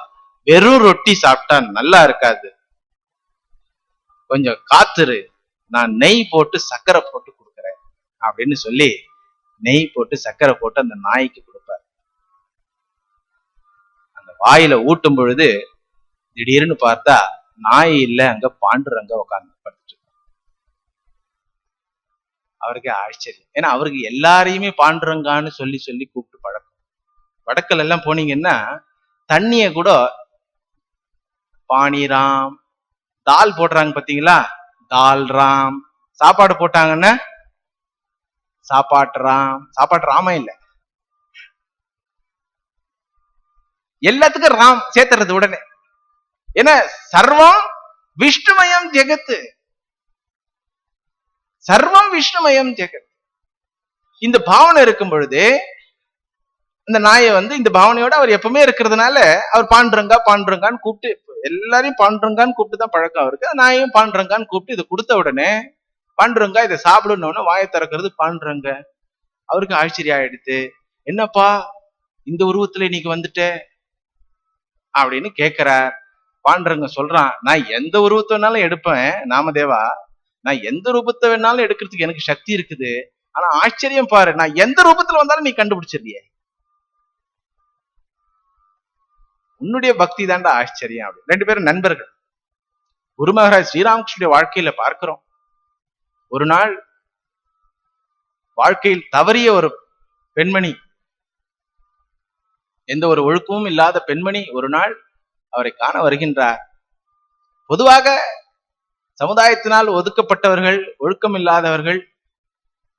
வெறும் ரொட்டி சாப்பிட்டா நல்லா இருக்காது, கொஞ்சம் காத்துரு, நான் நெய் போட்டு சர்க்கரை போட்டு கொடுக்குறேன் அப்படின்னு சொல்லி நெய் போட்டு சர்க்கரை போட்டு அந்த நாய்க்கு கொடுப்பார். அந்த வாயில ஊட்டும் பொழுது திடீர்னு பார்த்தா நாய் இல்ல, அங்க பாண்டுரங்க உட்கார்ந்து படுத்துட்டு. அவருக்கு ஆச்சரியம். ஏன்னா அவருக்கு எல்லாரையுமே பாண்டுரங்கான்னு சொல்லி சொல்லி கூப்பிட்டு பழக்கம். வடக்கல் எல்லாம் போனீங்கன்னா தண்ணிய கூட பாணிராம், தால் போடுறாங்க பாத்தீங்களா, தால் ராம். சாப்பாடு போட்டாங்கன்னா சாப்பாட்டு ராம். சாப்பாட்டு ராம இல்ல, எல்லாத்துக்கும் ராம் சேர்த்துறது உடனே. ஏன்னா சர்வம் விஷ்ணுமயம் ஜெகத்து, சர்வம் விஷ்ணுமயம் ஜெகத். இந்த பாவனை இருக்கும் பொழுது இந்த நாயை இந்த பாவனையோட அவர் எப்பவுமே இருக்கிறதுனால அவர் பாண்டுரங்கா பாண்டுரங்கான்னு கூப்பிட்டு, எல்லாரையும் பாண்டுரங்கான்னு கூப்பிட்டு தான் பழக்கம் அவருக்கு. நாயையும் பாண்டுரங்கான்னு கூப்பிட்டு இதை கொடுத்த உடனே பாண்டுரங்கா இதை சாப்பிடணும்னு வாயை திறக்கிறது பாண்டுரங்க. அவருக்கு ஆச்சரியம் ஆயிடுத்து. என்னப்பா இந்த உருவத்துல இன்னைக்கு வந்துட்ட அப்படின்னு கேட்கிறார். பாண்டுரங்க சொல்றான், நான் எந்த உருவத்தை வேணாலும் எடுப்பேன் நாமதேவா, நான் எந்த ரூபத்தை வேணாலும் எடுக்கிறதுக்கு எனக்கு சக்தி இருக்குது. ஆனா ஆச்சரியம் பாரு, நான் எந்த ரூபத்துல வந்தாலும் நீ கண்டுபிடிச்சிருந்திய, உன்னுடைய பக்தி தாண்டா ஆச்சரியம். அப்படி ரெண்டு பேரும் நண்பர்கள். குரு மகாராஜ் ஸ்ரீராமகிருஷ்ணனுடைய வாழ்க்கையில பார்க்கிறோம், ஒரு நாள் வாழ்க்கையில் தவறிய ஒரு பெண்மணி, எந்த ஒரு ஒழுக்கமும் இல்லாத பெண்மணி ஒரு நாள் அவரை காண வருகின்றார். பொதுவாக சமுதாயத்தினால் ஒதுக்கப்பட்டவர்கள், ஒழுக்கம் இல்லாதவர்கள்,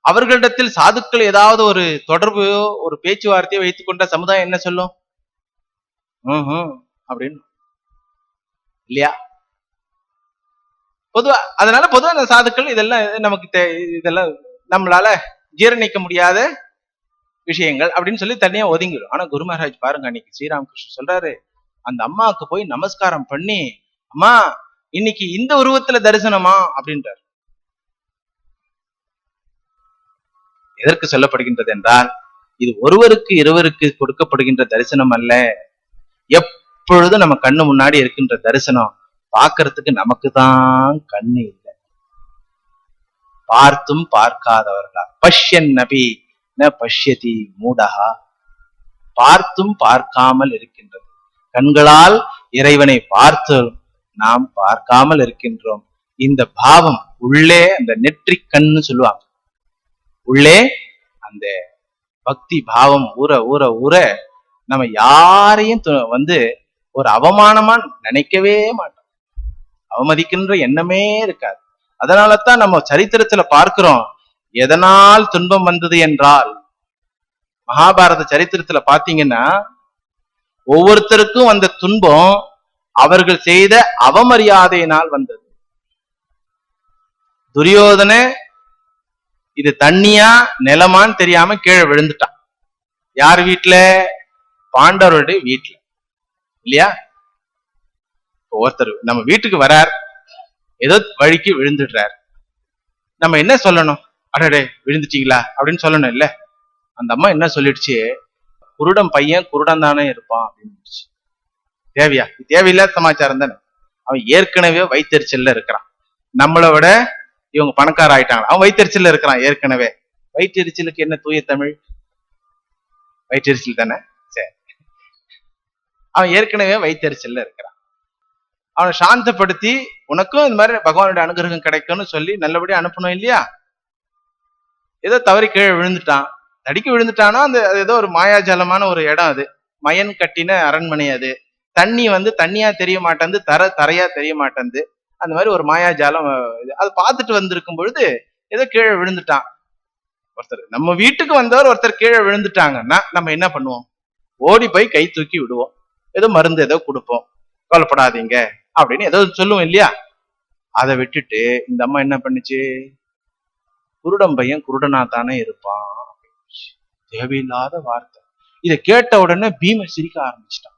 அவர்களிடத்தில் சாதுக்கள் ஏதாவது ஒரு தொடர்பையோ ஒரு பேச்சுவார்த்தையோ வைத்துக் கொண்ட சமுதாயம் என்ன சொல்லும்? அப்படின்னு இல்லையா? பொதுவா அதனால பொதுவா அந்த சாதுக்கள் இதெல்லாம் நமக்கு இதெல்லாம் நம்மளால ஜீரணிக்க முடியாத விஷயங்கள் அப்படின்னு சொல்லி தனியா ஒதுங்கிடும். ஆனா குரு மகாராஜ் பாருங்க, அன்னைக்கு ஸ்ரீராமகிருஷ்ணன் சொல்றாரு, அந்த அம்மாவுக்கு போய் நமஸ்காரம் பண்ணி, அம்மா இன்னைக்கு இந்த உருவத்துல தரிசனமா அப்படின்றார். எதற்கு சொல்லப்படுகின்றது என்றால், இது ஒருவருக்கு இருவருக்கு கொடுக்கப்படுகின்ற தரிசனம் அல்ல. எப்பொழுதும் நம்ம கண்ணு முன்னாடி இருக்கின்ற தரிசனம் பார்க்கறதுக்கு நமக்கு தான் கண்ணு இல்லை. பார்த்தும் பார்க்காதவர்களா, பஷ்யன் நபி ந பஷ்யதி மூடகா, பார்த்தும் பார்க்காமல் இருக்கின்றது. கண்களால் இறைவனை பார்த்து நாம் பார்க்காமல் இருக்கின்றோம். இந்த பாவம் உள்ளே, அந்த நெற்றி கண்ணு சொல்லுவாங்க, உள்ளே அந்த பக்தி பாவம் ஊற ஊற ஊற நம்ம யாரையும் ஒரு அவமானமா நினைக்கவே மாட்டோம், அவமதிக்கின்ற எண்ணமே இருக்காது. அதனாலதான் நம்ம சரித்திரத்துல பார்க்கிறோம், எதனால் துன்பம் வந்தது என்றால், மகாபாரத சரித்திரத்துல பாத்தீங்கன்னா ஒவ்வொருத்தருக்கும் அந்த துன்பம் அவர்கள் செய்த அவமரியாதையினால் வந்தது. துரியோதன இது தண்ணியா நிலமான்னு தெரியாம கீழே விழுந்துட்டான். யார் வீட்டுல? பாண்டவருடைய வீட்டுல, இல்லையா? ஒருத்தர் நம்ம வீட்டுக்கு வரார், ஏதோ வழிக்கு விழுந்துடுறார், நம்ம என்ன சொல்லணும்? அடடே விழுந்துட்டீங்களா அப்படின்னு சொல்லணும் இல்ல? அந்த அம்மா என்ன சொல்லிடுச்சு, குருடன் பையன் குருடன் தானே இருப்பான் அப்படின்னு. தேவையா? தேவையில்லாத சமாச்சாரம் தானே. அவன் ஏற்கனவே வயிற்றெரிச்சல்ல இருக்கிறான், நம்மளை விட இவங்க பணக்கார ஆயிட்டாங்க, அவன் வயிற்றெரிச்சல்ல இருக்கிறான் ஏற்கனவே. வயிற்றெரிச்சலுக்கு என்ன தூய தமிழ்? வயிற்றெரிச்சல் தானே. சரி, அவன் ஏற்கனவே வயிற்றெரிச்சல்ல இருக்கிறான். அவனை சாந்தப்படுத்தி, உனக்கும் இந்த மாதிரி பகவானுடைய அனுகிரகம் கிடைக்கும்னு சொல்லி நல்லபடியா அனுப்பணும் இல்லையா? ஏதோ தவறி கீழே விழுந்துட்டான், தடிக்க விழுந்துட்டானா, அந்த ஏதோ ஒரு மாயாஜலமான ஒரு இடம், அது மயன் கட்டின அரண்மனை, அது தண்ணி தண்ணியா தெரிய மாட்டேந்து, தரையா தெரிய மாட்டேந்து, அந்த மாதிரி ஒரு மாயாஜாலம். அது பார்த்துட்டு வந்திருக்கும் பொழுது ஏதோ கீழே விழுந்துட்டான். ஒருத்தர் நம்ம வீட்டுக்கு வந்தவர் ஒருத்தர் கீழே விழுந்துட்டாங்கன்னா நம்ம என்ன பண்ணுவோம்? ஓடி போய் கை தூக்கி விடுவோம், ஏதோ மருந்து ஏதோ கொடுப்போம், கவலைப்படாதீங்க அப்படின்னு ஏதோ சொல்லுவோம் இல்லையா? அதை விட்டுட்டு இந்த அம்மா என்ன பண்ணுச்சு, குருடன் பையன் குருடனா தானே இருப்பான், தேவையில்லாத வார்த்தை. இதை கேட்ட உடனே பீம சிரிக்க ஆரம்பிச்சிட்டான்.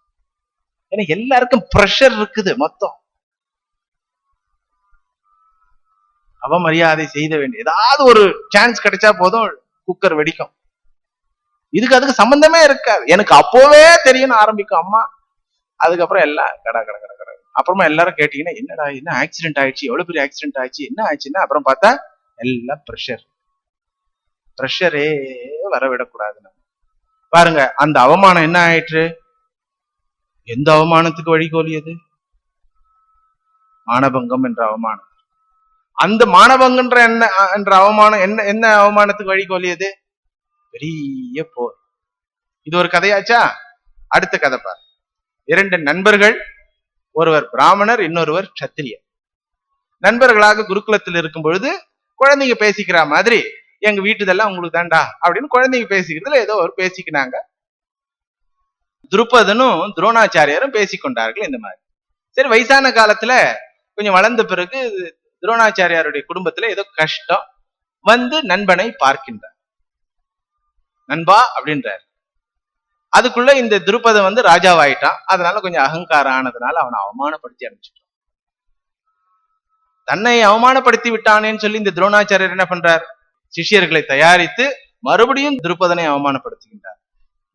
ஏன்னா எல்லாருக்கும் பிரஷர் இருக்குது, மொத்தம் அவமரியாதை செய்த வேண்டிய ஏதாவது ஒரு சான்ஸ் கிடைச்சா போதும் குக்கர் வெடிக்கும். இதுக்கு அதுக்கு சம்பந்தமே இருக்காது. எனக்கு அப்போவே தெரியும்னு ஆரம்பிக்கும் அம்மா. அதுக்கப்புறம் எல்லாம் கடை கடை கடை கடை. அப்புறமா எல்லாரும் கேட்டீங்கன்னா, என்னடா என்ன ஆக்சிடென்ட் ஆயிடுச்சு, எவ்வளவு பெரிய ஆக்சிடென்ட் ஆயிடுச்சு, என்ன ஆயிடுச்சுன்னா அப்புறம் பார்த்தா எல்லாம் ப்ரெஷரே வரவிடக்கூடாது. பாருங்க, அந்த அவமானம் என்ன ஆயிற்று? எந்த அவமானத்துக்கு வழிகோலியது? மானபங்கம் என்ற அவமானம். அந்த மானபங்கன்ற என்ற அவமானம் என்ன என்ன அவமானத்துக்கு வழிகோலியது? பெரிய போர். இது ஒரு கதையாச்சா? அடுத்த கதை பாரு. 2 நண்பர்கள், ஒருவர் பிராமணர், இன்னொருவர் சத்திரியர். நண்பர்களாக குருகுலத்தில் இருக்கும் பொழுது குழந்தைங்க பேசிக்கிற மாதிரி, எங்க வீட்டுதெல்லாம் உங்களுக்கு தாண்டா அப்படின்னு குழந்தைங்க பேசிக்கிறதுல ஏதோ ஒரு பேசிக்கினாங்க. துருபதனும் துரோணாச்சாரியரும் பேசிக்கொண்டார்கள் இந்த மாதிரி. சரி, வயசான காலத்துல கொஞ்சம் வளர்ந்த பிறகு துரோணாச்சாரியாருடைய குடும்பத்துல ஏதோ கஷ்டம் வந்து நண்பனை பார்க்கின்றார். நண்பா அப்படின்றார். அதுக்குள்ள இந்த துருபதன் வந்து ராஜாவாயிட்டான். அதனால கொஞ்சம் அகங்காரம் ஆனதுனால அவனை அவமானப்படுத்தி அனுப்பிச்சிட்டான். தன்னை அவமானப்படுத்தி விட்டானேன்னு சொல்லி இந்த துரோணாச்சாரியர் என்ன பண்றார்? சிஷ்யர்களை தயாரித்து மறுபடியும் துருபதனை அவமானப்படுத்துகின்றார்.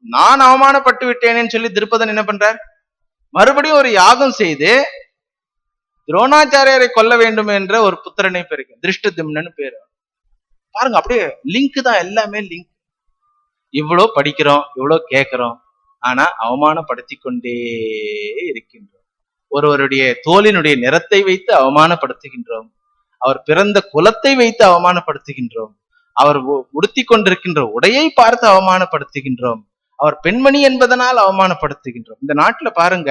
நான் அவமானப்பட்டு விட்டேனேன்னு சொல்லி துருபதன் என்ன பண்றார்? மறுபடியும் ஒரு யாகம் செய்து துரோணாச்சாரியரை கொல்ல வேண்டும் என்ற ஒரு புத்திரனை பெருக்க, திருஷ்டத்யும்னன்னு பேரு. பாருங்க, அப்படியே லிங்க் தான், எல்லாமே லிங்க். இவ்வளவு படிக்கிறோம், இவ்வளவு கேட்கிறோம், ஆனா அவமானப்படுத்தி கொண்டே இருக்கின்றோம். ஒருவருடைய தோலினுடைய நிறத்தை வைத்து அவமானப்படுத்துகின்றோம். அவர் பிறந்த குலத்தை வைத்து அவமானப்படுத்துகின்றோம். அவர் உடுத்தி கொண்டிருக்கின்ற உடையை பார்த்து அவமானப்படுத்துகின்றோம். அவர் பெண்மணி என்பதனால் அவமானப்படுத்துகின்றோம். இந்த நாட்டுல பாருங்க,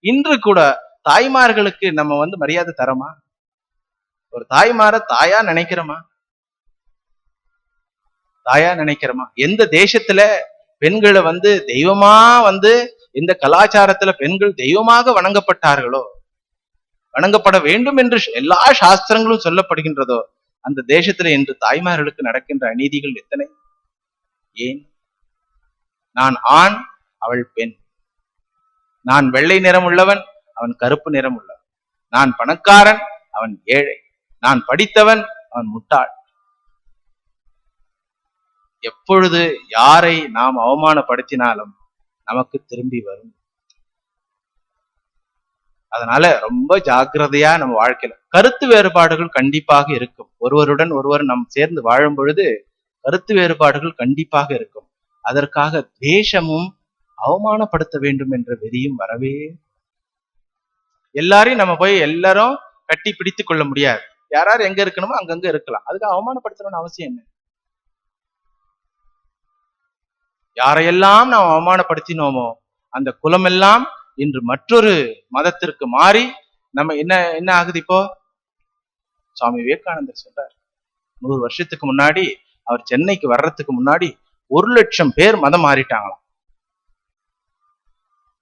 இன்று கூட தாய்மார்களுக்கு நம்ம வந்து மரியாதை தரமா? ஒரு தாய்மார தாயா நினைக்கிறோமா? தாயா நினைக்கிறோமா? எந்த தேசத்துல பெண்களை வந்து தெய்வமா வந்து, எந்த கலாச்சாரத்துல பெண்கள் தெய்வமாக வணங்கப்பட்டார்களோ, வணங்கப்பட வேண்டும் என்று எல்லா சாஸ்திரங்களும் சொல்லப்படுகின்றதோ, அந்த தேசத்துல இன்று தாய்மார்களுக்கு நடக்கின்ற அநீதிகள் எத்தனை! ஏன்? நான் ஆண், அவள் பெண். நான் வெள்ளை நிறம் உள்ளவன், அவன் கருப்பு நிறம் உள்ளவன். நான் பணக்காரன், அவன் ஏழை. நான் படித்தவன், அவன் முட்டாள். எப்பொழுது யாரை நாம் அவமானப்படுத்தினாலும் நமக்கு திரும்பி வரும். அதனால ரொம்ப ஜாக்கிரதையா நம்ம வாழ்க்கையில கருத்து வேறுபாடுகள் கண்டிப்பாக இருக்கும். ஒருவருடன் ஒருவர் நாம் சேர்ந்து வாழும் பொழுது கருத்து வேறுபாடுகள் கண்டிப்பாக இருக்கும். அதற்காக தேசமும் அவமானப்படுத்த வேண்டும் என்ற வெறியும் வரவே. எல்லாரையும் நம்ம போய் எல்லாரும் கட்டி பிடித்துக் கொள்ள முடியாது. யாராரு எங்க இருக்கணுமோ அங்கங்க இருக்கலாம். அதுக்கு அவமானப்படுத்தணும்னு அவசியம் என்ன? யாரையெல்லாம் நாம் அவமானப்படுத்தினோமோ அந்த குலமெல்லாம் இன்று மற்றொரு மதத்திற்கு மாறி நம்ம என்ன என்ன ஆகுது இப்போ? சுவாமி விவேகானந்தர் சொல்றார், 100 வருஷத்துக்கு முன்னாடி அவர் சென்னைக்கு வர்றதுக்கு முன்னாடி 1,00,000 பேர் மதம் மாறிட்டாங்களாம்.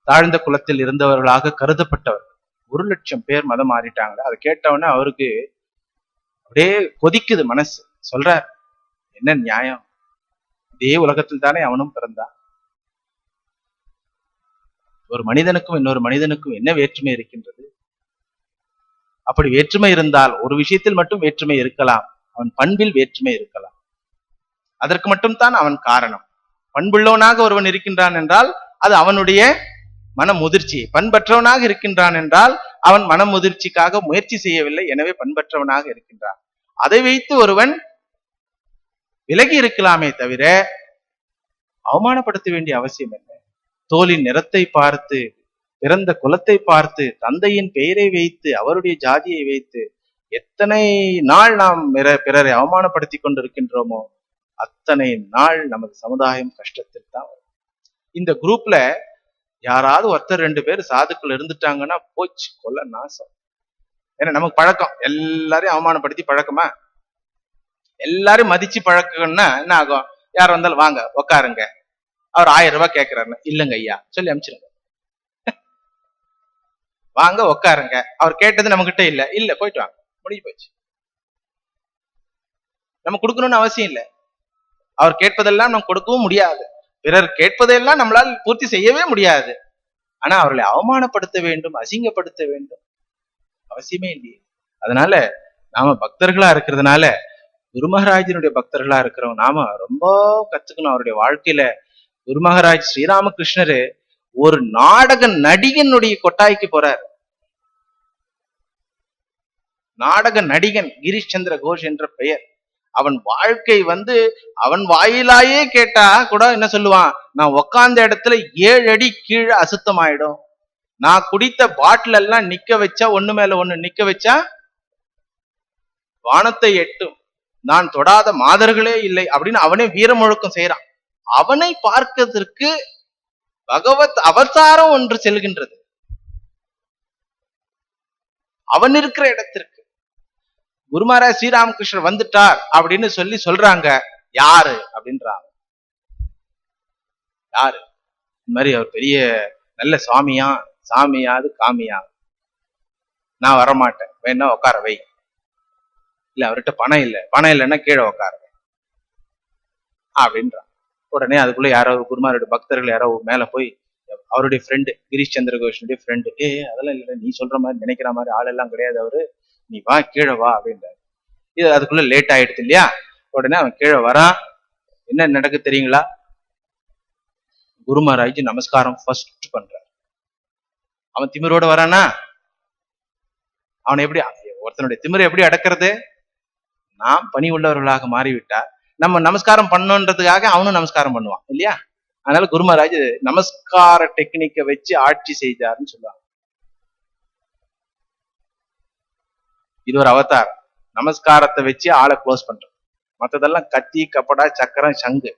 தாழ்ந்த குலத்தில் இருந்தவர்களாக கருதப்பட்டவர் 1,00,000 பேர் மதம் மாறிட்டாங்க. அதை கேட்டவொடனே அவருக்கு அப்படியே கொதிக்குது மனசு. சொல்றார், என்ன நியாயம்? இதே உலகத்தில் தானே அவனும் பிறந்தான். ஒரு மனிதனுக்கும் இன்னொரு மனிதனுக்கும் என்ன வேற்றுமை இருக்கின்றது? அப்படி வேற்றுமை இருந்தால் ஒரு விஷயத்தில் மட்டும் வேற்றுமை இருக்கலாம், அவன் பண்பில் வேற்றுமை இருக்கலாம். அதற்கு மட்டும் தான் அவன் காரணம். பண்புள்ளவனாக ஒருவன் இருக்கின்றான் என்றால் அது அவனுடைய மன முதிர்ச்சி. பண்பற்றவனாக இருக்கின்றான் என்றால் அவன் மன முதிர்ச்சிக்காக முயற்சி செய்யவில்லை, எனவே பண்பற்றவனாக இருக்கின்றான். அதை வைத்து ஒருவன் விலகி இருக்கலாமே தவிர அவமானப்படுத்த வேண்டிய அவசியம் என்ன? தோலின் நிறத்தை பார்த்து, பிறந்த குலத்தை பார்த்து, தந்தையின் பெயரை வைத்து, அவருடைய ஜாதியை வைத்து எத்தனை நாள் நாம் பிறரை அவமானப்படுத்தி கொண்டிருக்கின்றோமோ அத்தனை நாள் நமது சமுதாயம் கஷ்டத்தில் தான் வரும். இந்த குரூப்ல யாராவது ஒருத்தர் 2 பேர் சாதுக்கள் இருந்துட்டாங்கன்னா போச்சு, கொல்ல நாசம். ஏன்னா நமக்கு பழக்கம், எல்லாரையும் அவமானப்படுத்தி பழக்கமா? எல்லாரும் மதிச்சு பழக்கம்னா என்ன ஆகும்? யார் வந்தாலும் வாங்க உக்காருங்க, அவர் 1000 ரூபாய் கேட்கிறாருன்னு, இல்லைங்க ஐயா சொல்லி அனுப்பிச்சிருங்க. வாங்க உக்காருங்க, அவர் கேட்டது நம்ம கிட்ட இல்ல, இல்ல போயிட்டு வாங்க, முடிஞ்சு போச்சு. நம்ம கொடுக்கணும்னு அவசியம் இல்லை. அவர் கேட்பதெல்லாம் நம்ம கொடுக்கவும் முடியாது, பிறர் கேட்பதெல்லாம் நம்மளால் பூர்த்தி செய்யவே முடியாது. ஆனா அவர்களை அவமானப்படுத்த வேண்டும், அசிங்கப்படுத்த வேண்டும் அவசியமே இல்லையே. அதனால நாம பக்தர்களா இருக்கிறதுனால, குரு மகாராஜனுடைய பக்தர்களா இருக்கிறோம், நாம ரொம்ப கத்துக்கணும். அவருடைய வாழ்க்கையில குரு மகாராஜ் ஸ்ரீராமகிருஷ்ணரு ஒரு நாடக நடிகனுடைய கொட்டாய்க்கு போறார். நாடக நடிகன் கிரீஷ் சந்திர கோஷ் என்ற பெயர். அவன் வாழ்க்கை அவன் வாயிலாயே கேட்டா கூட என்ன சொல்லுவான், நான் உக்காந்த இடத்துல 7 அடி கீழே அசுத்தமாயிடும், நான் குடித்த பாட்டில் எல்லாம் நிக்க வச்சா ஒண்ணு மேல ஒண்ணு நிக்க வச்சா வானத்தை எட்டும், நான் தொடாத மாதர்களே இல்லை அப்படின்னு அவனே வீரமுழக்கம் செய்யறான். அவனை பார்க்கிறதுக்கு பகவத் அவதாரம் ஒன்று செல்கின்றது. அவன் இருக்கிற இடத்திற்கு குரு மகாராஜ் ஸ்ரீராமகிருஷ்ணர் வந்துட்டார் அப்படின்னு சொல்றாங்க. யாரு அப்படின்றாங்க. யாரு இந்த மாதிரி அவர் பெரிய நல்ல சாமியாது காமியா, நான் வரமாட்டேன், வேணா உட்கார வை, இல்ல அவர்கிட்ட பணம் இல்லைன்னா கீழே உட்கார வை அப்படின்றான். உடனே அதுக்குள்ள யாரோ குருமாரோட பக்தர்கள் யாரோ மேல போய் அவருடைய ஃப்ரெண்டு கிரீஷ் சந்திர கோஷனுடைய ஃப்ரெண்டு, அதெல்லாம் இல்லை, நீ சொல்ற மாதிரி நினைக்கிற மாதிரி ஆள் எல்லாம் கிடையாது அவரு, நீ வா கீழே வா அப்படின்றாரு. இது அதுக்குள்ள லேட் ஆயிடுது இல்லையா. உடனே அவன் கீழே வரான். என்ன நடக்கு தெரியுங்களா? குரு மகாராஜ் நமஸ்காரம் ஃபர்ஸ்ட் பண்றார். அவன் திமிரோட வரானா? அவனை எப்படி, ஒருத்தனுடைய திமிரை எப்படி அடக்கிறது? நாம் பணி உள்ளவர்களாக மாறிவிட்டார் நம்ம நமஸ்காரம் பண்ணணுன்றதுக்காக அவனும் நமஸ்காரம் பண்ணுவான் இல்லையா. அதனால குரு மகாராஜ் நமஸ்கார டெக்னிக்கை வச்சு ஆட்சி செய்தார்னு சொல்லுவாங்க. இது ஒரு அவதாரம். நமஸ்காரத்தை வச்சு ஆளை க்ளோஸ் பண்றது. மற்றதெல்லாம் கத்தி கப்படா சக்கரம் சங்கு.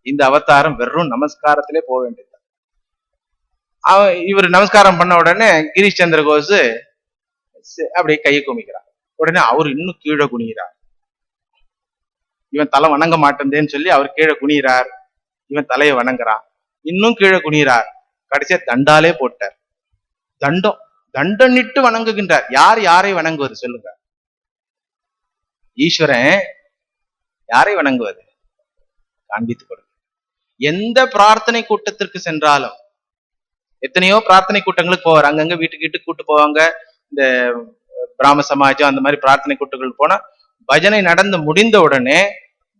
இந்த அவதாரம் வெறும் நமஸ்காரத்திலே போக வேண்டியது. இவர் நமஸ்காரம் பண்ண உடனே கிரீஷ் சந்திர கோஷ் அப்படியே கையை குமிக்கிறார். உடனே அவர் இன்னும் கீழே குனிகிறார். இவன் தலை வணங்க மாட்டேன்னு சொல்லி அவர் கீழே குனிகிறார். இவன் தலையை வணங்குறான், இன்னும் கீழே குனிகிறார். கடைசியா தண்டாலே போட்டார். தண்டனிட்டு வணங்குகின்றார். யாரை வணங்குவது சொல்லுங்க? ஈஸ்வரன் யாரை வணங்குவது? காண்பித்துக் கொடுங்க. எந்த பிரார்த்தனை கூட்டத்திற்கு சென்றாலும், எத்தனையோ பிரார்த்தனை கூட்டங்களுக்கு போவார், அங்கங்க வீட்டுக்கு கூட்டு போவாங்க. இந்த பிராம சமாஜம் அந்த மாதிரி பிரார்த்தனை கூட்டங்களுக்கு போனா பஜனை நடந்து முடிந்த உடனே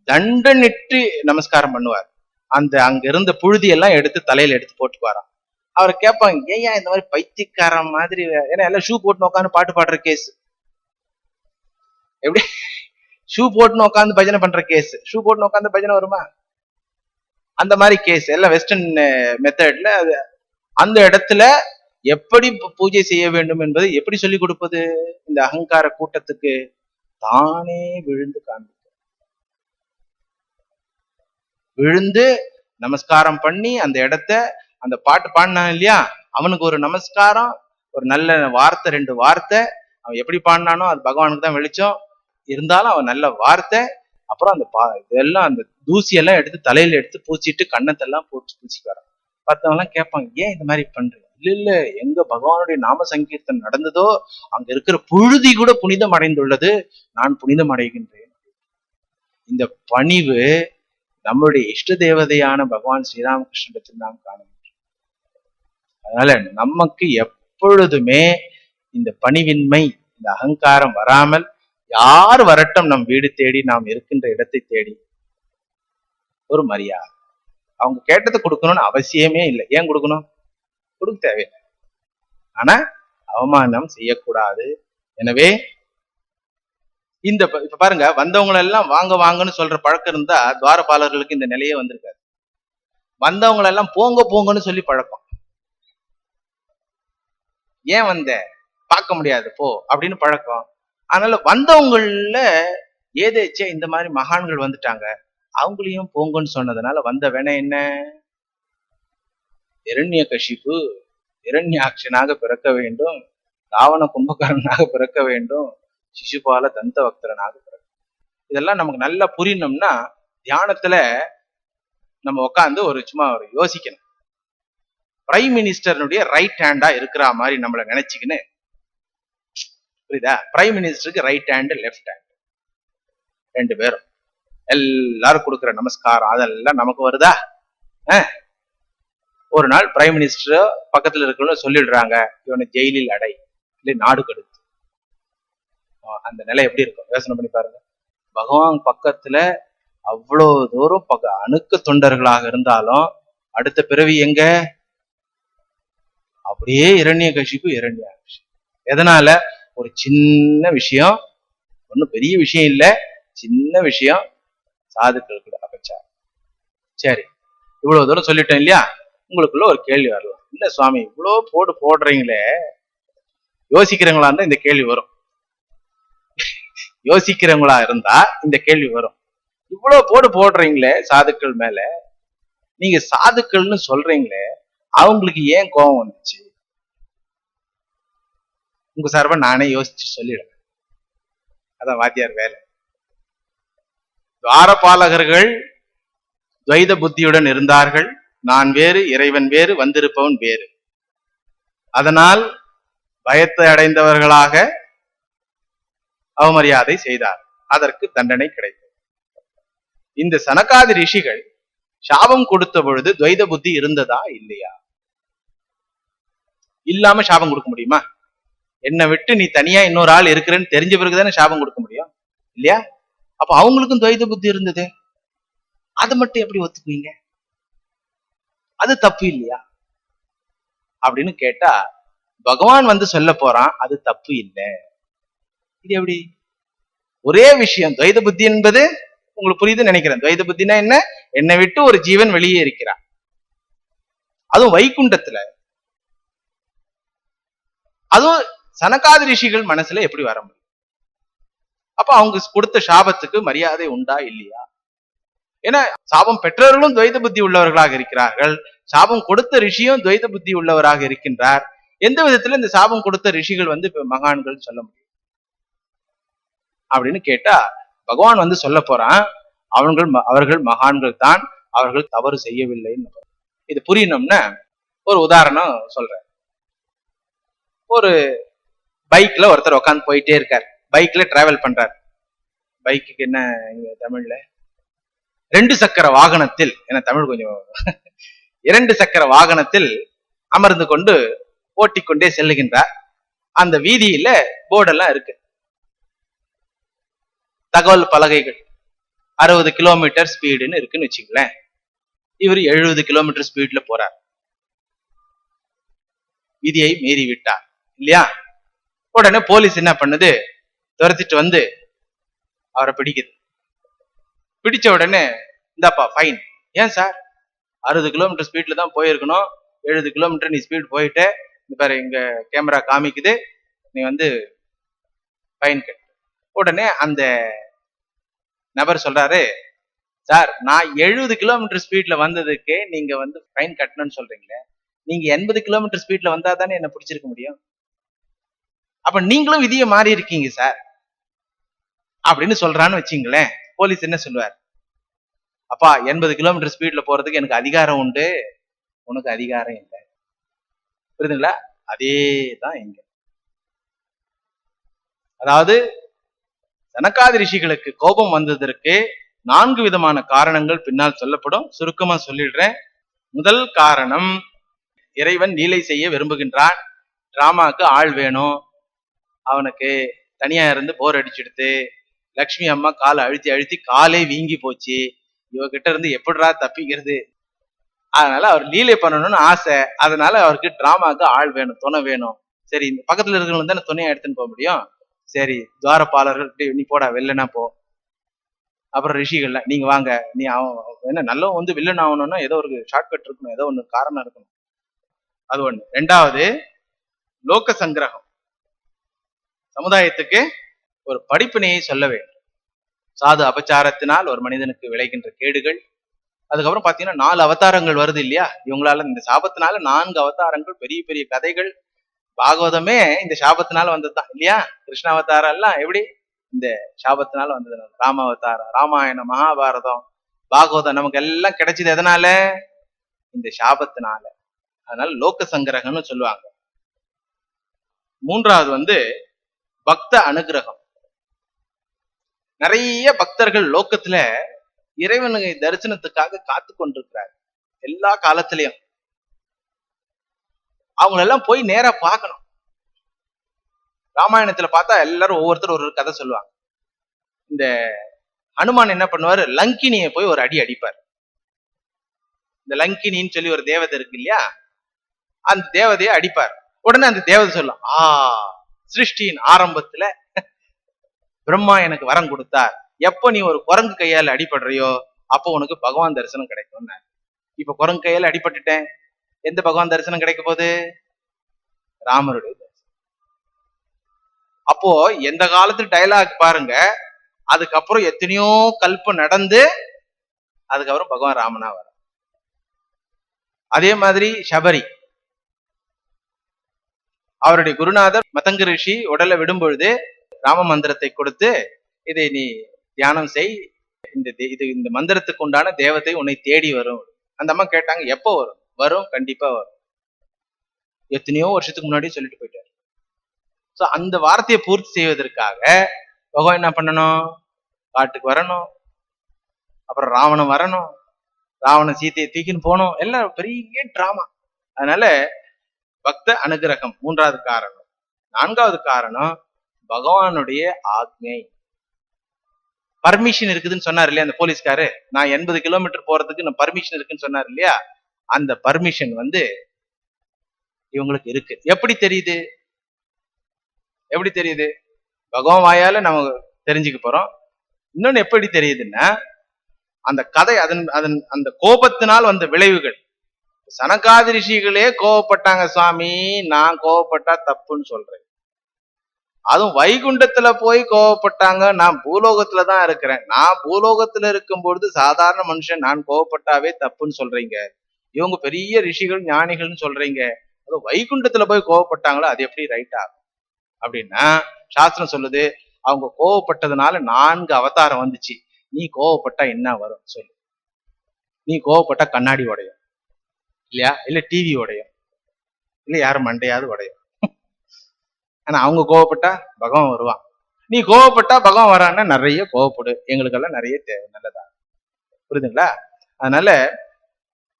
தண்டனிட்டு நமஸ்காரம் பண்ணுவார். அங்க இருந்த புழுதி எல்லாம் எடுத்து தலையில எடுத்து போட்டுக்குவாராம். அவர் கேட்பாங்க, ஏன் இந்த மாதிரி பைத்தியக்காரன் மாதிரி, ஏன்னா எல்லாம் ஷூ போட்டு உட்காந்து பாட்டு பாடுற கேஸ். எப்படி ஷூ போட்டு உட்காந்து பஜனை பண்ற கேஸ்? ஷூ போட்டு உட்காந்து பஜனை வருமா? அந்த மாதிரி கேஸ் எல்லாம் வெஸ்டர்ன் மெத்தட்ல. அந்த இடத்துல எப்படி பூஜை செய்ய வேண்டும் என்பதை எப்படி சொல்லிக் கொடுப்பது? இந்த அகங்கார கூட்டத்துக்கு தானே விழுந்து காண்பிக்க, விழுந்து நமஸ்காரம் பண்ணி அந்த இடத்த, அந்த பாட்டு பாடினான் இல்லையா, அவனுக்கு ஒரு நமஸ்காரம், ஒரு நல்ல வார்த்தை, 2 வார்த்தை. அவன் எப்படி பாடினானோ அது பகவானுக்கு தான் வெளிச்சம். இருந்தாலும் அவன் நல்ல வார்த்தை. அப்புறம் அந்த இதெல்லாம் அந்த தூசியெல்லாம் எடுத்து தலையில எடுத்து பூச்சிட்டு கண்ணத்தெல்லாம் பூச்சிக்கு வரான். பார்த்தவங்க எல்லாம் கேட்பாங்க, ஏன் இந்த மாதிரி பண்றீங்க? இல்ல எங்க பகவானுடைய நாம சங்கீர்த்தன் நடந்ததோ அங்க இருக்கிற புழுதி கூட புனிதம் அடைந்துள்ளது, நான் புனிதம் அடைகின்றேன். இந்த பணிவு நம்மளுடைய இஷ்ட தேவதையான பகவான் ஸ்ரீராமகிருஷ்ணத்தில் நாம் காணுகின்றோம். அதனால நமக்கு எப்பொழுதுமே இந்த பணிவின்மை, இந்த அகங்காரம் வராமல், யார் வரட்டும் நம் வீடு தேடி, நாம் இருக்கின்ற இடத்தை தேடி ஒரு மரியாதை. அவங்க கேட்டதை கொடுக்கணும்னு அவசியமே இல்லை. ஏன் கொடுக்கணும்? கொடுக்க தேவையில்லை. ஆனா அவமானம் செய்யக்கூடாது. எனவே இப்ப பாருங்க, வந்தவங்களை எல்லாம் வாங்க வாங்கன்னு சொல்ற பழக்கம் இருந்தா துவாரபாலர்களுக்கு இந்த நிலையே வந்திருக்காரு. வந்தவங்களை எல்லாம் போங்க போங்கன்னு சொல்லி பழக்கம். ஏன் வந்த? பார்க்க முடியாது போ அப்படின்னு பழக்கம். அதனால வந்தவங்கள ஏதேச்சே இந்த மாதிரி மகான்கள் வந்துட்டாங்க, அவங்களையும் போங்கன்னு சொன்னதுனால வந்த வேணை என்ன? இரண்யகசிபு இரண்யாட்சனாக பிறக்க வேண்டும், ராவண கும்பகர்ணனாக பிறக்க வேண்டும், சிசுபால தந்த பக்தரனாக பிறக்க. இதெல்லாம் நமக்கு நல்லா புரியணும்னா தியானத்துல நம்ம உட்காந்து சும்மா யோசிக்கணும். பிரைம் மினிஸ்டருடைய ரைட் ஹேண்டா இருக்கிற மாதிரி நம்மள நினைச்சுக்கின்னு, புரியுதா? பிரைம் மினிஸ்டருக்கு ரைட் ஹேண்ட் லெஃப்ட் ஹேண்ட் 2 பேரும் எல்லாரும் கொடுக்குற நமஸ்காரம் அதெல்லாம் நமக்கு வருதா? ஒரு நாள் பிரைம் மினிஸ்டர் பக்கத்துல இருக்கிறவங்க சொல்லிடுறாங்க, இவனை ஜெயிலில் அடை, இல்லை நாடு கெடுத்து. அந்த நிலை எப்படி இருக்கும் யோசனை பண்ணி பாருங்க. பகவான் பக்கத்துல அவ்வளவு தூரம் அணுக்க தொண்டர்களாக இருந்தாலும் அடுத்த பிறவி எங்க? அப்படியே இரண்யகசிப்பு. எதனால? ஒரு சின்ன விஷயம், ஒன்னும் பெரிய விஷயம் இல்ல, சின்ன விஷயம், சாதுக்களுக்கு அபச்சாரம். சரி, இவ்வளவு தூரம் சொல்லிட்டேன் இல்லையா? உங்களுக்குள்ள ஒரு கேள்வி வரலாம், இல்ல சுவாமி இவ்வளவு போடுறீங்களே, யோசிக்கிறவங்களா இருந்தா இந்த கேள்வி வரும். யோசிக்கிறவங்களா இருந்தா இந்த கேள்வி வரும். இவ்வளவு போடுறீங்களே சாதுக்கள் மேல, நீங்க சாதுக்கள்னு சொல்றீங்களே, அவங்களுக்கு ஏன் கோபம் வந்துச்சு? உங்க சார்பா நானே யோசிச்சு சொல்லிடுறேன். அதான் வாத்தியார் வேலை. துவாரபாலகர்கள் துவைத புத்தியுடன் இருந்தார்கள். நான் வேறு, இறைவன் வேறு, வந்திருப்பவன் வேறு. அதனால் பயத்தை அடைந்தவர்களாக அவமரியாதை செய்தார். அதற்கு தண்டனை கிடைத்தது. இந்த சனகாதி ரிஷிகள் சாபம் கொடுத்த பொழுது துவைத புத்தி இருந்ததா இல்லையா? இல்லாம சாபம் கொடுக்க முடியுமா? என்னை விட்டு நீ தனியா இன்னொரு ஆள் இருக்கிறேன்னு தெரிஞ்ச பிறகுதானே சாபம் கொடுக்க முடியும், இல்லையா? அப்ப அவங்களுக்கும் துவைத புத்தி இருந்தது, அது மட்டும் எப்படி ஒத்துக்குவீங்க? அது தப்பு இல்லையா அப்படின்னு கேட்டா, பகவான் வந்து சொல்ல போறான் அது தப்பு இல்லை. இது எப்படி? ஒரே விஷயம், துவைத புத்தி என்பது உங்களுக்கு புரியுதுன்னு நினைக்கிறேன். துவைத புத்தினா என்ன? என்னை விட்டு ஒரு ஜீவன் வெளியே இருக்கிறான், அதுவும் வைகுண்டத்துல. அதுவும் சனகாதி ரிஷிகள் மனசுல எப்படி வர முடியும்? அப்ப அவங்க கொடுத்த சாபத்துக்கு மரியாதை உண்டா இல்லையா? ஏன்னா சாபம் பெற்றவர்களும் துவைத புத்தி உள்ளவர்களாக இருக்கிறார்கள், சாபம் கொடுத்த ரிஷியும் துவைத புத்தி உள்ளவராக இருக்கின்றார். எந்த விதத்துல இந்த சாபம் கொடுத்த ரிஷிகள் வந்து இப்ப மகான்கள் சொல்ல முடியும் அப்படின்னு கேட்டா, பகவான் வந்து சொல்ல போறான், அவர்கள் மகான்கள் தான், அவர்கள் தவறு செய்யவில்லைன்னு. இது புரியணும்னா ஒரு உதாரணம் சொல்றேன். ஒரு பைக்ல ஒருத்தர் உட்காந்து போயிட்டே இருக்கார், பைக்ல டிராவல் பண்றார். பைக்குக்கு என்ன தமிழ்ல? ரெண்டு சக்கர வாகனத்தில், என்ன தமிழ் கொஞ்சம் இரண்டு சக்கர வாகனத்தில் அமர்ந்து கொண்டு ஓட்டிக்கொண்டே செல்லுகின்றார். அந்த வீதியில போர்டெல்லாம் இருக்கு, தகவல் பலகைகள், 60 கிலோமீட்டர் ஸ்பீடுன்னு இருக்குன்னு வச்சுங்களேன். இவர் 70 கிலோமீட்டர் ஸ்பீட்ல போறார், விதியை மீறி விட்டார் இல்லையா? உடனே போலீஸ் என்ன பண்ணுது, துரத்திட்டு வந்து அவரை பிடிக்குது. பிடிச்ச உடனே இந்தாப்பா ஃபைன். ஏன் சார், 60 கிலோமீட்டர் ஸ்பீட்ல தான் போயிருக்கணும், 70 கிலோமீட்டர் நீ ஸ்பீட் போயிட்ட, இந்த பாரு இங்க கேமரா காமிக்குது, நீ வந்து ஃபைன் கட்டு. உடனே அந்த நபர் சொல்றாரு, சார் நான் 70 கிலோமீட்டர் ஸ்பீட்ல வந்ததுக்கு நீங்க வந்து ஃபைன் கட்டணும்னு சொல்றீங்களே, நீங்க 80 கிலோமீட்டர் ஸ்பீட்ல வந்தா தானே என்ன பிடிச்சிருக்க முடியும், அப்ப நீங்களும் விதியை மாறி இருக்கீங்க சார் அப்படின்னு சொல்றான்னு வச்சுங்களேன். போலீஸ் என்ன சொல்லுவார், அப்பா 80 கிலோமீட்டர் ஸ்பீட்ல போறதுக்கு எனக்கு அதிகாரம் உண்டு, உனக்கு அதிகாரம் இல்லை. புரியுதுங்களா? அதேதான் இங்க. அதாவது சனகாதி ரிஷிகளுக்கு கோபம் வந்ததற்கு 4 விதமான காரணங்கள் பின்னால் சொல்லப்படும். சுருக்கமா சொல்லிடுறேன். முதல் காரணம், இறைவன் லீலை செய்ய விரும்புகின்றான், டிராமாக்கு ஆள் வேணும், அவனுக்கு தனியா இருந்து போர் அடிச்சுடுத்து, லக்ஷ்மி அம்மா காலை அழுத்தி அழுத்தி காலே வீங்கி போச்சு, இவகிட்ட இருந்து எப்படிரா தப்பிக்கிறது, அதனால அவர் லீலை பண்ணணும்னு ஆசை, அதனால அவருக்கு டிராமாக்கு ஆள் வேணும், துணை வேணும். சரி, இந்த பக்கத்துல இருக்கிறவங்க தானே துணையா எடுத்துன்னு போக முடியும். சரி, துவாரபாலர்கள் நீ போடா வெள்ளனா போ. அப்புறம் ரிஷிகள்ல நீங்க வாங்க, நீ அவன் என்ன நல்லவன் வந்து வில்லன் ஆகணும்னா ஏதோ ஒரு ஷார்ட்கட் இருக்கணும், ஏதோ ஒண்ணு காரணம் இருக்கணும். அது ஒண்ணு. ரெண்டாவது, லோக சங்கிரகம், சமுதாயத்துக்கு ஒரு படிப்பினையை சொல்ல வேண்டும். சாது அபச்சாரத்தினால் ஒரு மனிதனுக்கு விளைகின்ற கேடுகள். அதுக்கப்புறம் பாத்தீங்கன்னா 4 அவதாரங்கள் வருது இல்லையா, இவங்களால இந்த சாபத்தினால 4 அவதாரங்கள், பெரிய பெரிய கதைகள். பாகவதமே இந்த சாபத்தினால வந்ததுதான் இல்லையா? கிருஷ்ணாவதாரம் எல்லாம் எப்படி இந்த சாபத்தினால வந்தது. ராமாவதாரம், ராமாயணம், மகாபாரதம், பாகவதம் நமக்கு எல்லாம் கிடைச்சது எதனால? இந்த சாபத்தினால. அதனால லோக சங்கிரகம்னு சொல்லுவாங்க. மூன்றாவது வந்து பக்த அனுகிரகம். நிறைய பக்தர்கள் லோக்கத்துல இறைவனுக்கு தரிசனத்துக்காக காத்து கொண்டிருக்கிறார் எல்லா காலத்திலையும். அவங்களெல்லாம் போய் நேரா பார்க்கணும். ராமாயணத்துல பார்த்தா எல்லாரும் ஒவ்வொருத்தரும் ஒரு கதை சொல்லுவாங்க. இந்த ஹனுமான் என்ன பண்ணுவாரு, லங்கினியை போய் ஒரு அடி அடிப்பார். இந்த லங்கினின்னு சொல்லி ஒரு தேவதை இருக்கு இல்லையா, அந்த தேவதையை அடிப்பார். உடனே அந்த தேவதை சொல்லும், சிருஷ்டியின் ஆரம்பத்துல பிரம்மா எனக்கு வரம் கொடுத்தார், எப்போ நீ ஒரு குரங்கு கையால் அடிபடுறியோ அப்போ உனக்கு பகவான் தரிசனம் கிடைக்கும். இப்ப குரங்கு கையால் அடிபட்டுட்டேன், எந்த பகவான் தரிசனம் கிடைக்க போகுது? ராமருடைய தரிசனம். அப்போ எந்த காலத்துல டயலாக் பாருங்க, அதுக்கப்புறம் எத்தனையோ கல்பம் நடந்து அதுக்கப்புறம் பகவான் ராமனா வர. அதே மாதிரி சபரி, அவருடைய குருநாதர் மதங்க ரிஷி உடலை விடும் பொழுது ராம மந்திரத்தை கொடுத்து, இதை நீ தியானம் செய், இந்த மந்திரத்துக்கு உண்டான தேவதை உன்னை தேடி வரும். அந்த அம்மா கேட்டாங்க, எப்போ வரும்? வரும், கண்டிப்பா வரும். எத்தனையோ வருஷத்துக்கு முன்னாடி சொல்லிட்டு போயிட்டாரு. சோ அந்த வார்த்தையை பூர்த்தி செய்வதற்காக பகவான் என்ன பண்ணணும்? காட்டுக்கு வரணும், அப்புறம் ராவணன் வரணும், ராவணன் சீத்தையை தூக்கின்னு போகணும், எல்லாம் பெரிய டிராமா. அதனால பக்த அனுகிரகம் மூன்றாவது காரணம். நான்காவது காரணம் பகவானுடைய ஆக்ஞை. பர்மிஷன் இருக்குதுன்னு சொன்னார் இல்லையா அந்த போலீஸ்காரு, நான் 80 கிலோமீட்டர் போறதுக்கு நான் பர்மிஷன் இருக்குன்னு சொன்னார் இல்லையா, அந்த பர்மிஷன் இவங்களுக்கு இருக்கு. எப்படி தெரியுது? எப்படி தெரியுது? பகவான் வாயால நம்ம தெரிஞ்சுக்க போறோம். இன்னொன்னு எப்படி தெரியுதுன்னா, அந்த கதை அந்த கோபத்தினால் வந்த விளைவுகள். சனகாதி ரிஷிகளே கோவப்பட்டாங்க, சுவாமி நான் கோவப்பட்டா தப்புன்னு சொல்றேன். அதுவும் வைகுண்டத்துல போய் கோவப்பட்டாங்க, நான் பூலோகத்துலதான் இருக்கிறேன், நான் பூலோகத்துல இருக்கும் பொழுது சாதாரண மனுஷன் நான் கோவப்பட்டாவே தப்புன்னு சொல்றீங்க, இவங்க பெரிய ரிஷிகள் ஞானிகள்னு சொல்றீங்க, அது வைகுண்டத்துல போய் கோவப்பட்டாங்களோ அது எப்படி ரைட் ஆகும் அப்படின்னா, சாஸ்திரம் சொல்லுது அவங்க கோவப்பட்டதுனால 4 அவதாரம் வந்துச்சு. நீ கோவப்பட்டா என்ன வரும் சொல்லு? நீ கோவப்பட்டா கண்ணாடி உடையும் இல்லையா, இல்ல டிவி உடையும், இல்ல யாரும் மண்டையாவது உடையும். ஆனா அவங்க கோவப்பட்டா பகவான் வருவான். நீ கோவப்பட்டா பகவான் வரான்னா நிறைய கோவப்படு, எங்களுக்கெல்லாம் நிறைய நல்லதா. புரியுதுங்களா? அதனால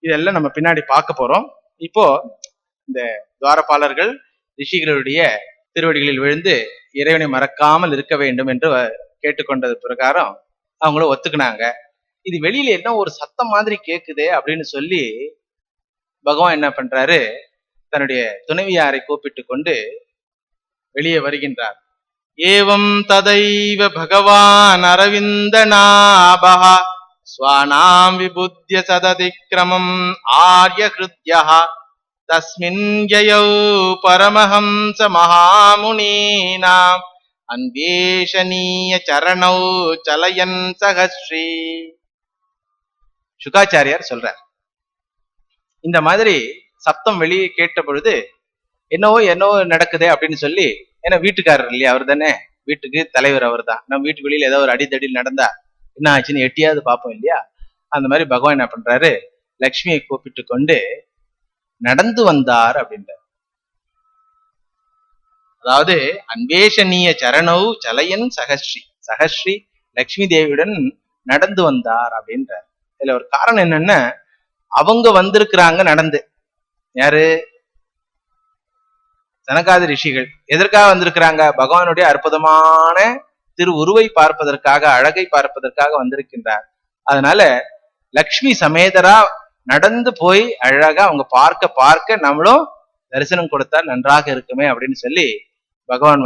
இதெல்லாம் நம்ம பின்னாடி பார்க்க போறோம். இப்போ இந்த துவாரபாலர்கள் ரிஷிகளுடைய திருவடிகளில் விழுந்து இறைவனை மறக்காமல் இருக்க வேண்டும் என்று கேட்டுக்கொண்டது பிரகாரம் அவங்களும் ஒத்துக்கினாங்க. இது வெளியில என்ன ஒரு சத்தம் மாதிரி கேக்குதே அப்படின்னு சொல்லி பகவான் என்ன பண்றாரு, தன்னுடைய துணைவியாரை கூப்பிட்டு கொண்டு வெளியே வருகின்றார். ஏவம் ததைவ பகவான் அரவிந்த நாபஹ ஸ்வானாம் விபுத்ய சததிக்ரமம் ஆர்ய ஹிருத்யஹ தஸ்மின் யயௌ பரமஹம்ச மகாமுனீனாம் அன்வேஷணீய சரணௌ சலயன் சகஸ்ரீ. சுகாச்சாரியார் சொல்றார், இந்த மாதிரி சப்தம் வெளியே கேட்ட பொழுது என்னவோ நடக்குதே அப்படின்னு சொல்லி, ஏன்னா வீட்டுக்காரர் இல்லையா, அவர் தானே வீட்டுக்கு தலைவர், அவர் தான். நம்ம வீட்டு வெளியில ஏதோ ஒரு அடித்தடியில் நடந்தா என்ன ஆச்சுன்னு எட்டியாவது பார்ப்போம் இல்லையா. அந்த மாதிரி பகவான் என்ன பண்றாரு, லக்ஷ்மியை கூப்பிட்டு கொண்டு நடந்து வந்தார் அப்படின்றார். அதாவது அன்வேஷணீய சரணௌ சலயன் சகஸ்ரீ, சகஸ்ரீ லக்ஷ்மி தேவியுடன் நடந்து வந்தார் அப்படின்றார். இதுல ஒரு காரணம் என்னன்னா, அவங்க வந்திருக்கிறாங்க நடந்து. யாரு? சனகாதி ரிஷிகள். எதற்காக வந்திருக்கிறாங்க? பகவானுடைய அற்புதமான திரு உருவை பார்ப்பதற்காக, அழகை பார்ப்பதற்காக வந்திருக்கின்றார். அதனால லக்ஷ்மி சமேதரா நடந்து போய் அழகா அவங்க பார்க்க பார்க்க நம்மளும் தரிசனம் கொடுத்தால் நன்றாக இருக்குமே அப்படின்னு சொல்லி பகவான்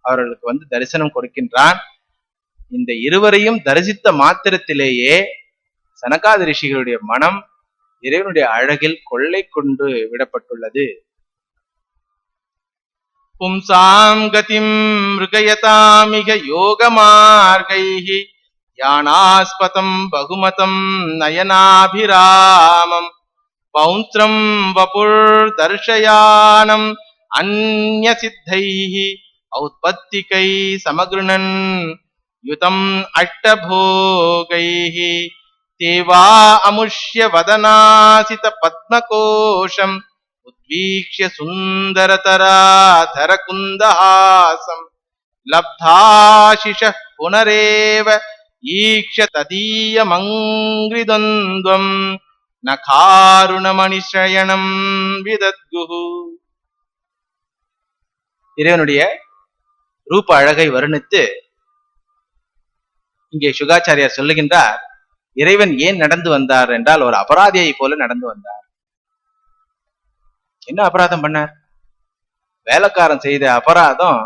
அவர்களுக்கு தரிசனம் கொடுக்கின்றான். இந்த இருவரையும் தரிசித்த மாத்திரத்திலேயே சனகாதி ரிஷிகளுடைய மனம் இறைவனுடைய அழகில் கொள்ளை கொண்டு விடப்பட்டுள்ளது. பும்சாம் கதிம் மிருகயதாமிக யோகமார்கைஹி யானாஸ்பதம் பகுமதம் நயனாபிராமம் பௌத்ரம் வபுர் தர்ஷயானம் அன்ய சித்தைஹி ஔத்பத்திகை சமக்ருணன் யுதம் அஷ்டபோகைஹி தேவா அமுஷ்ய வதனாசித பத்மகோஷம் உத்வீக்ஷ்ய சுந்தரதராதர குந்தஹாசம் லப்தாஷிஷ புனரேவ ஈக்ஷ ததீயமங்கிரிதந்த்வம் நகாருணமணிஷயனம் விதத்குஹு. இறைவனுடைய ரூப அழகை வர்ணித்து இங்கே சுகாச்சாரியார் சொல்லுகின்றார், இறைவன் ஏன் நடந்து வந்தார் என்றால் ஒரு அபராதியை போல நடந்து வந்தார். என்ன அபராதம் பண்ணார்? வேலைக்காரன் செய்த அபராதம்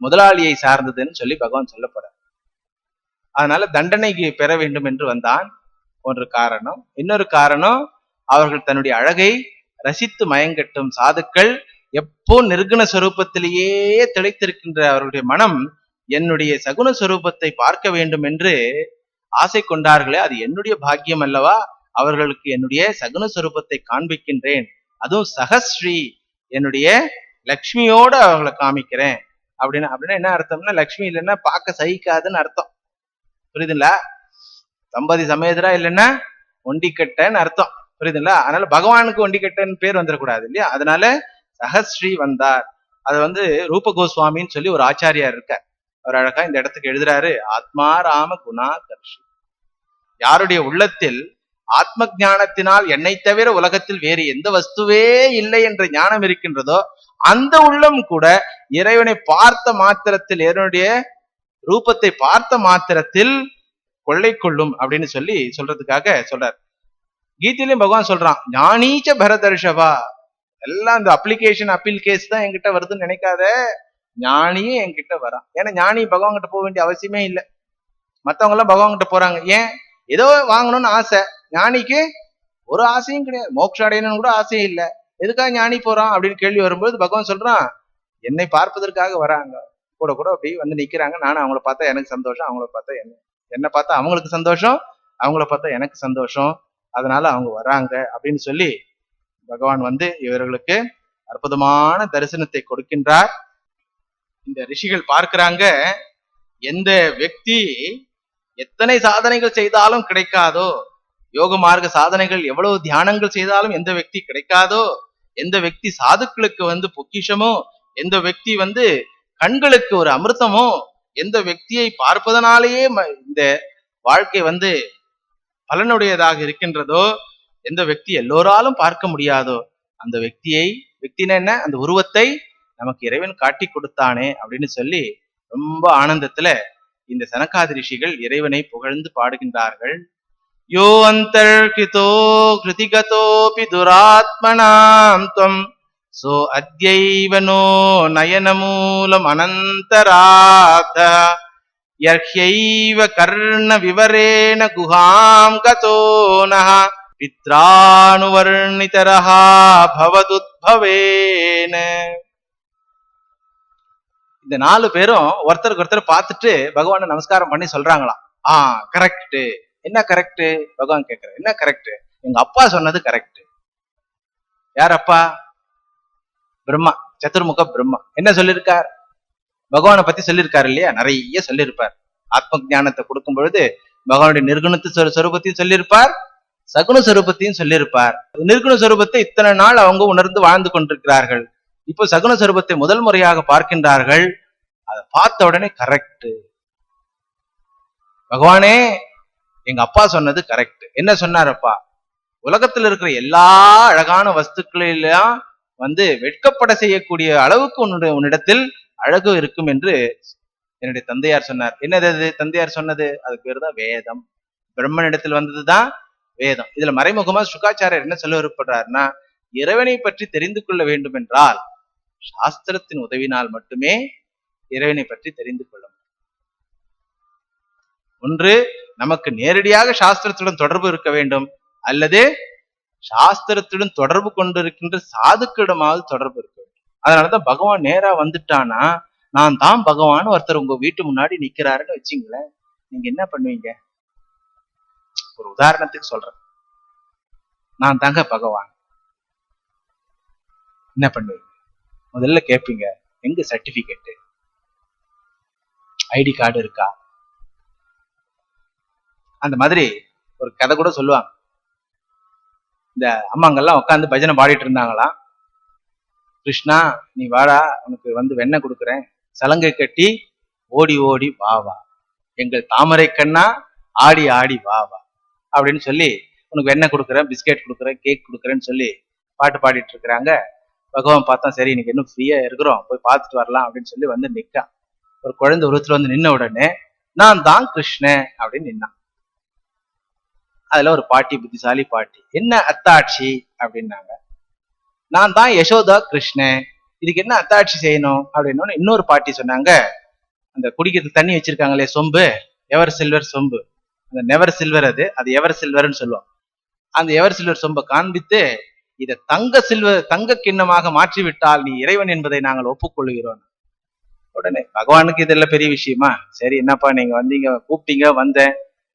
முதலாளியை சார்ந்ததுன்னு சொல்லி பகவான் சொல்ல போறார். அதனால தண்டனைக்கு பெற வேண்டும் என்று வந்தான் ஒன்று காரணம். இன்னொரு காரணம், அவர்கள் தன்னுடைய அழகை ரசித்து மயங்கட்டும் சாதுக்கள் எப்போ நிர்குண சொரூபத்திலேயே திளைத்திருக்கின்ற அவர்களுடைய மனம் என்னுடைய சகுன சொரூபத்தை பார்க்க வேண்டும் என்று ஆசை கொண்டார்களே, அது என்னுடைய பாக்கியம் அல்லவா, அவர்களுக்கு என்னுடைய சகுன சொரூபத்தை காண்பிக்கின்றேன், அதுவும் சகஸ்ரீ என்னுடைய லக்ஷ்மியோட அவங்களை காமிக்கிறேன் அப்படின்னா என்ன அர்த்தம்னா, லக்ஷ்மி இல்லைன்னா பார்க்க சகிக்காதுன்னு அர்த்தம். புரியுதுங்களா? தம்பதி சமேதரா இல்லைன்னா ஒண்டிக்கட்டன்னு அர்த்தம். புரியுதுங்களா? அதனால பகவானுக்கு ஒண்டிக்கட்டன்னு பேர் வந்துடக்கூடாது இல்லையா? அதனால சகஸ்ரீ வந்தார். அது ரூப கோஸ்வாமின்னு சொல்லி ஒரு ஆச்சாரியார் இருக்கார். அவர் அழகா இந்த இடத்துக்கு எழுதுறாரு, ஆத்மா ராம குணா கர்ஷி. யாருடைய உள்ளத்தில் ஆத்ம ஞானத்தினால் என்னை தவிர உலகத்தில் வேறு எந்த வஸ்துவே இல்லை என்ற ஞானம் இருக்கின்றதோ அந்த உள்ளம் கூட இறைவனை பார்த்த மாத்திரத்தில், இறைவனுடைய ரூபத்தை பார்த்த மாத்திரத்தில் கொள்ளை கொள்ளும் அப்படின்னு சொல்லி சொல்றதுக்காக சொல்றார். கீதையிலும் பகவான் சொல்றான், ஞானீச்ச பரதர்ஷபா. எல்லாம் இந்த அப்ளிகேஷன் அப்பீல் கேஸ் தான் என்கிட்ட வருதுன்னு நினைக்காத, ஞானியே என்கிட்ட வரான். ஏன்னா ஞானி பகவான் கிட்ட போக வேண்டிய அவசியமே இல்லை. மத்தவங்க எல்லாம் பகவான் கிட்ட போறாங்க, ஏன்? ஏதோ வாங்கணும்னு ஆசை. ஞானிக்கு ஒரு ஆசையும் கிடையாது, மோட்சம் அடையணும்னு கூட ஆசையும் இல்லை. எதுக்காக ஞானி போறான் அப்படின்னு கேள்வி வரும்போது பகவான் சொல்றான், என்னை பார்ப்பதற்காக வராங்க, கூட கூட அப்படி வந்து நிக்கிறாங்க. நானும் அவங்கள பார்த்தா எனக்கு சந்தோஷம், அவங்கள பார்த்தா என்னை பார்த்தா அவங்களுக்கு சந்தோஷம், அவங்கள பார்த்தா எனக்கு சந்தோஷம், அதனால அவங்க வராங்க அப்படின்னு சொல்லி பகவான் இவர்களுக்கு அற்புதமான தரிசனத்தை கொடுக்கின்றார். இந்த ரிஷிகள் பார்க்கிறாங்க, எந்த వ్యక్తి எத்தனை சாதனைகள் செய்தாலும் கிடைக்காதோ, யோக மார்க்க சாதனைகள் எவ்வளவு தியானங்கள் செய்தாலும் எந்த వ్యక్తి கிடைக்காதோ, எந்த వ్యక్తి சாதுக்களுக்கு பொக்கிஷமோ, எந்த వ్యక్తి கண்களுக்கு ஒரு அமிர்தமோ, எந்த వ్యక్తిயை பார்ப்பதனாலேயே இந்த வாழ்க்கை பலனுடையதாக இருக்கின்றதோ, எந்த వ్యక్తి எல்லோராலும் பார்க்க முடியாதோ அந்த వ్యక్తిனா என்ன, அந்த உருவத்தை நமக்கு இறைவன் காட்டி கொடுத்தானே அப்படின்னு சொல்லி ரொம்ப ஆனந்தத்துல இந்த சனகாதி ரிஷிகள் இறைவனை புகழ்ந்து பாடுகின்றார்கள். யோ அந்தர்கிதோ கிருதிகதோபி துராத்மனாம் த்வம் சோ அத்யைவனோ நயனமூலம் அனந்தராத யர்ஹ்யைவ கர்ண விவரேண குஹாம் கதோனஹ பித்ரானுவர்ணிதரஹா பவதுத்பவேன. இந்த 4 பேரும் ஒருத்தருக்கு ஒருத்தர் பார்த்துட்டு பகவானை நமஸ்காரம் பண்ணி சொல்றாங்களாம், கரெக்ட். என்ன கரெக்ட்? பகவான் கேட்கிறார், என்ன கரெக்ட்? எங்க அப்பா சொன்னது கரெக்ட். யார் அப்பா? பிரம்மா, சதுர்முக பிரம்மா. என்ன சொல்லியிருக்கார்? பகவானை பத்தி சொல்லியிருக்காரு இல்லையா? நிறைய சொல்லியிருப்பார். ஆத்ம ஞானத்தை கொடுக்கும் பொழுது பகவானுடைய நிர்குணத்து சொரூபத்தையும் சொல்லியிருப்பார், சகுன சொரூபத்தையும் சொல்லியிருப்பார். நிர்குண சொரூபத்தை இத்தனை நாள் அவங்க உணர்ந்து வாழ்ந்து கொண்டிருக்கிறார்கள். இப்போ சகுன சொரூபத்தை முதல் முறையாக பார்க்கின்றார்கள். அதை பார்த்த உடனே கரெக்ட், பகவானே எங்க அப்பா சொன்னது கரெக்ட். என்ன சொன்னார் அப்பா? உலகத்தில் இருக்கிற எல்லா அழகான வஸ்துக்களெல்லாம் வெட்கப்பட செய்யக்கூடிய அளவுக்கு உன்னிடத்தில் அழகு இருக்கும் என்று என்னுடைய தந்தையார் சொன்னார். என்னது தந்தையார் சொன்னது? அதுக்கு பேர் தான் வேதம். பிரம்மனிடத்தில் வந்ததுதான் வேதம். இதுல மறைமுகமா சுகாச்சாரியர் என்ன சொல்ல விருப்பப்படுறாருன்னா, இறைவனை பற்றி தெரிந்து கொள்ள வேண்டும் என்றால் சாஸ்திரத்தின் உதவினால் மட்டுமே இறைவனை பற்றி தெரிந்து கொள்ள முடியும். ஒன்று, நமக்கு நேரடியாக சாஸ்திரத்துடன் தொடர்பு இருக்க வேண்டும், அல்லது சாஸ்திரத்துடன் தொடர்பு கொண்டிருக்கின்ற சாதுக்களிடமாவது தொடர்பு இருக்க வேண்டும். அதனாலதான் பகவான் நேரா வந்துட்டானா, நான் தான் பகவான் ஒருத்தர் உங்க வீட்டு முன்னாடி நிக்கிறாருன்னு வச்சுங்களேன், நீங்க என்ன பண்ணுவீங்க? ஒரு உதாரணத்துக்கு சொல்றேன், நான் தாங்க பகவான், என்ன பண்ணுவீங்க? முதல்ல கேட்பீங்க, எங்க சர்டிபிகேட், ஐடி கார்டு இருக்கா? அந்த மாதிரி ஒரு கதை கூட சொல்லுவாங்க. இந்த அம்மாங்கெல்லாம் உட்காந்து பஜனை பாடிட்டு இருந்தாங்களாம். கிருஷ்ணா நீ வாடா, உனக்கு வெண்ணெய் கொடுக்குறேன், சலங்கை கட்டி ஓடி ஓடி வா வா, எங்கள் தாமரை கண்ணா ஆடி ஆடி வா வா அப்படின்னு சொல்லி உனக்கு வெண்ணெய் கொடுக்குறேன், பிஸ்கெட் கொடுக்குறேன், கேக் கொடுக்குறேன்னு சொல்லி பாட்டு பாடிட்டு இருக்கிறாங்க. பகவான் பார்த்தா, சரி இன்னைக்கு இன்னும் ஃப்ரீயா இருக்கிறோம், போய் பார்த்துட்டு வரலாம் அப்படின்னு சொல்லி நிற்கான். ஒரு குழந்தை உருவத்துல நின்ன உடனே நான் தான் கிருஷ்ணன் அப்படின்னு நின்னான். அதுல ஒரு பாட்டி, புத்திசாலி பாட்டி, என்ன அத்தாட்சி அப்படின்னாங்க. நான் தான் யசோதா கிருஷ்ணன், இதுக்கு என்ன அத்தாட்சி செய்யணும் அப்படின்னு இன்னொரு பாட்டி சொன்னாங்க, அந்த குடிக்கிறதுக்கு தண்ணி வச்சிருக்காங்களே சொம்பு, எவர் சில்வர் சொம்பு, அந்த நெவர் சில்வர், அது அது எவர் சில்வர்னு சொல்லுவோம். அந்த எவர் சில்வர் சொம்பை காண்பித்து, இதை தங்க கிண்ணமாக மாற்றி விட்டால் நீ இறைவன் என்பதை நாங்கள் ஒப்புக்கொள்கிறோம். உடனே பகவானுக்கு இதெல்லாம் பெரிய விஷயமா, சரி என்னப்பா நீங்க வந்தீங்க, கூப்பிட்டீங்க, வந்தேன்,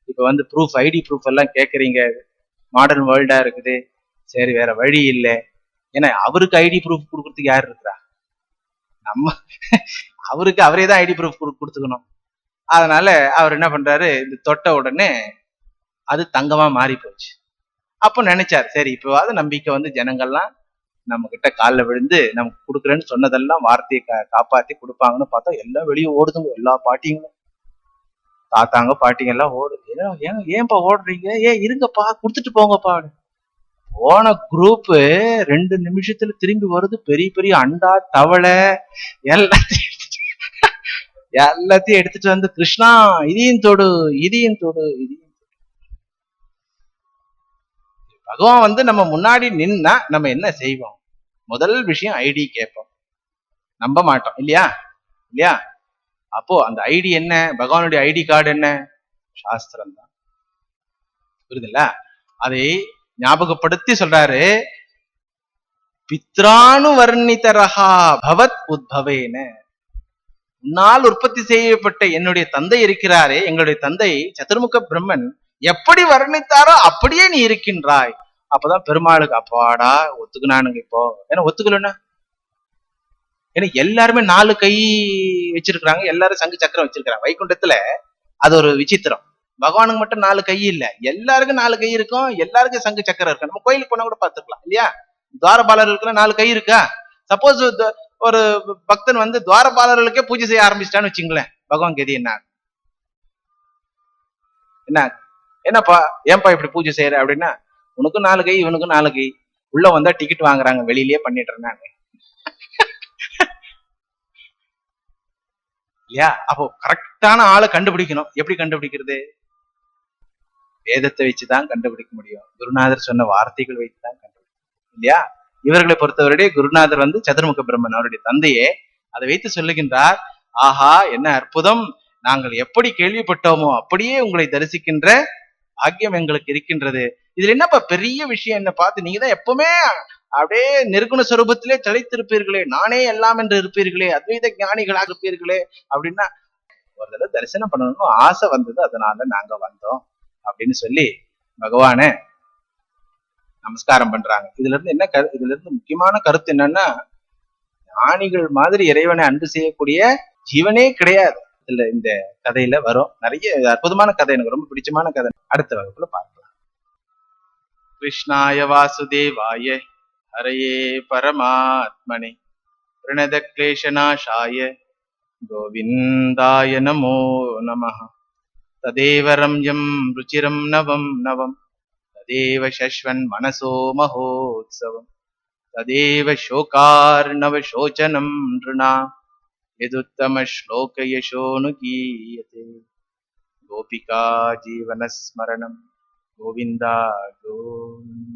இப்ப வந்து ப்ரூஃப், ஐடி ப்ரூஃப் எல்லாம் கேக்குறீங்க, மாடர்ன் வேர்ல்டா இருக்குது, சரி வேற வழி இல்லை. ஏன்னா அவருக்கு ஐடி ப்ரூஃப் கொடுக்கறதுக்கு யார் இருக்கிறா, நம்ம அவருக்கு அவரே தான் ஐடி ப்ரூஃப் கொடுத்துக்கணும். அதனால அவர் என்ன பண்றாரு, இந்த தொட்ட உடனே அது தங்கமா மாறி போச்சு. அப்போ நினைச்சார், சரி இப்பவாவது நம்பிக்கை வந்து ஜனங்கள்லாம் நம்ம கிட்ட காலில் விழுந்து நமக்கு கொடுக்குறேன்னு சொன்னதெல்லாம் வார்த்தையை காப்பாத்தி கொடுப்பாங்கன்னு பார்த்தா எல்லாம் வெளியே ஓடுதுங்க, எல்லா பாட்டிங்களும், தாத்தாங்க பாட்டிங்க எல்லாம் ஓடுது. ஏன்பா ஓடுறீங்க, இருங்கப்பா கொடுத்துட்டு போங்கப்பா. போன குரூப் 2 நிமிஷத்துல திரும்பி வருது, பெரிய பெரிய அண்டா தவளை எல்லாத்தையும் எடுத்துட்டு வந்து, கிருஷ்ணா இதையும் தொடு, இதையும் தொடு, இதையும். பகவான் வந்து நம்ம முன்னாடி நின்னா நம்ம என்ன செய்வோம், முதல் விஷயம் ஐடி கேட்போம், நம்ப மாட்டோம் இல்லையா இல்லையா. அப்போ அந்த ஐடி என்ன, பகவானுடைய ஐடி கார்டு என்ன, சாஸ்திரம் தான். புரியுதுல்ல? அதை ஞாபகப்படுத்தி சொல்றாரு, பித்ரானு வர்ணிதரஹா பவத் உத்பவேன, உன்னால் உற்பத்தி செய்யப்பட்ட என்னுடைய தந்தை இருக்கிறாரே, எங்களுடைய தந்தை சதுர்முக பிரம்மன் எப்படி வர்ணித்தாரோ அப்படியே நீ இருக்கின்றாய். அப்பதான் பெருமாளுக்கு அப்பாடா ஒத்துக்குனானுங்க. இப்போ ஏன்னா ஒத்துக்கலன்னா, ஏன்னா எல்லாருமே 4 கை வச்சிருக்கிறாங்க, எல்லாரும் சங்கு சக்கரம் வச்சிருக்கிறாங்க வைகுண்டத்துல. அது ஒரு விசித்திரம், பகவானுக்கு மட்டும் 4 கை இல்ல, எல்லாருக்கும் 4 கை இருக்கும், எல்லாருக்கும் சங்கு சக்கரம் இருக்கும். நம்ம கோயிலுக்கு போனா கூட பார்த்துக்கலாம் இல்லையா, துவாரபாலர்களுக்கு 4 கை இருக்கா. சப்போஸ் ஒரு பக்தன் வந்து துவாரபாலர்களுக்கே பூஜை செய்ய ஆரம்பிச்சிட்டான்னு வச்சுங்களேன், பகவான் கதி என்ன என்ன, என்னப்பா ஏன்பா இப்படி பூஜை செய்யற அப்படின்னா, உனக்கும் 4 கை இவனுக்கும் 4 கை, உள்ள வந்தா டிக்கெட் வாங்குறாங்க, வெளியிலேயே பண்ணிட்டு இருந்தாங்க இல்லையா. அப்போ கரெக்டான ஆளை கண்டுபிடிக்கணும். எப்படி கண்டுபிடிக்கிறது, வேதத்தை வச்சுதான் கண்டுபிடிக்க முடியும், குருநாதர் சொன்ன வார்த்தைகள் வைத்துதான் கண்டுபிடிக்கும் இல்லையா. இவர்களை பொறுத்தவரையே குருநாதர் வந்து சதுர்முக பிரம்மன் அவருடைய தந்தையே, அதை வைத்து சொல்லுகின்றார், ஆஹா என்ன அற்புதம், நாங்கள் எப்படி கேள்விப்பட்டோமோ அப்படியே உங்களை தரிசிக்கின்ற பாக்கியம் எங்களுக்கு இருக்கின்றது. இதுல என்னப்பா பெரிய விஷயம், என்ன பார்த்து நீங்க தான் எப்பவுமே அப்படியே நிர்குண சொரூபத்திலே தலைத்திருப்பீர்களே, நானே எல்லாம் என்று இருப்பீர்களே, அத்வைத ஞானிகளாக இருப்பீர்களே அப்படின்னா, ஒரு தடவை தரிசனம் பண்ணணும்னு ஆசை வந்தது, அதனால நாங்க வந்தோம் அப்படின்னு சொல்லி பகவான நமஸ்காரம் பண்றாங்க. இதுல இருந்து என்ன இதுல இருந்து முக்கியமான கருத்து என்னன்னா, ஞானிகள் மாதிரி இறைவனை அன்பு செய்யக்கூடிய ஜீவனே கிடையாது. இதுல இந்த கதையில வரும். நிறைய அற்புதமான கதை, எனக்கு ரொம்ப பிடிச்சமான கதை, அடுத்த வகுப்புல பார்க்கலாம். கிருஷ்ணாய வாசுதேவாய ஹரயே பரமாத்மனே பிரணத கிளேஷநாசாய கோவிந்தாய நமோ நமः. ததேவ ரம்யம் ருச்சிரம் நவம் நவம், ததேவ சஸ்வன் மனசோ மகோத்சவம், ததேவ சோகார்ணவ சோச்சனம் ருணாம் யதுத்தம ஸ்லோக யசோனுகீயதே. கோபிகா ஜீவனஸ்மரணம் கோவிந்தா கோவிந்தா.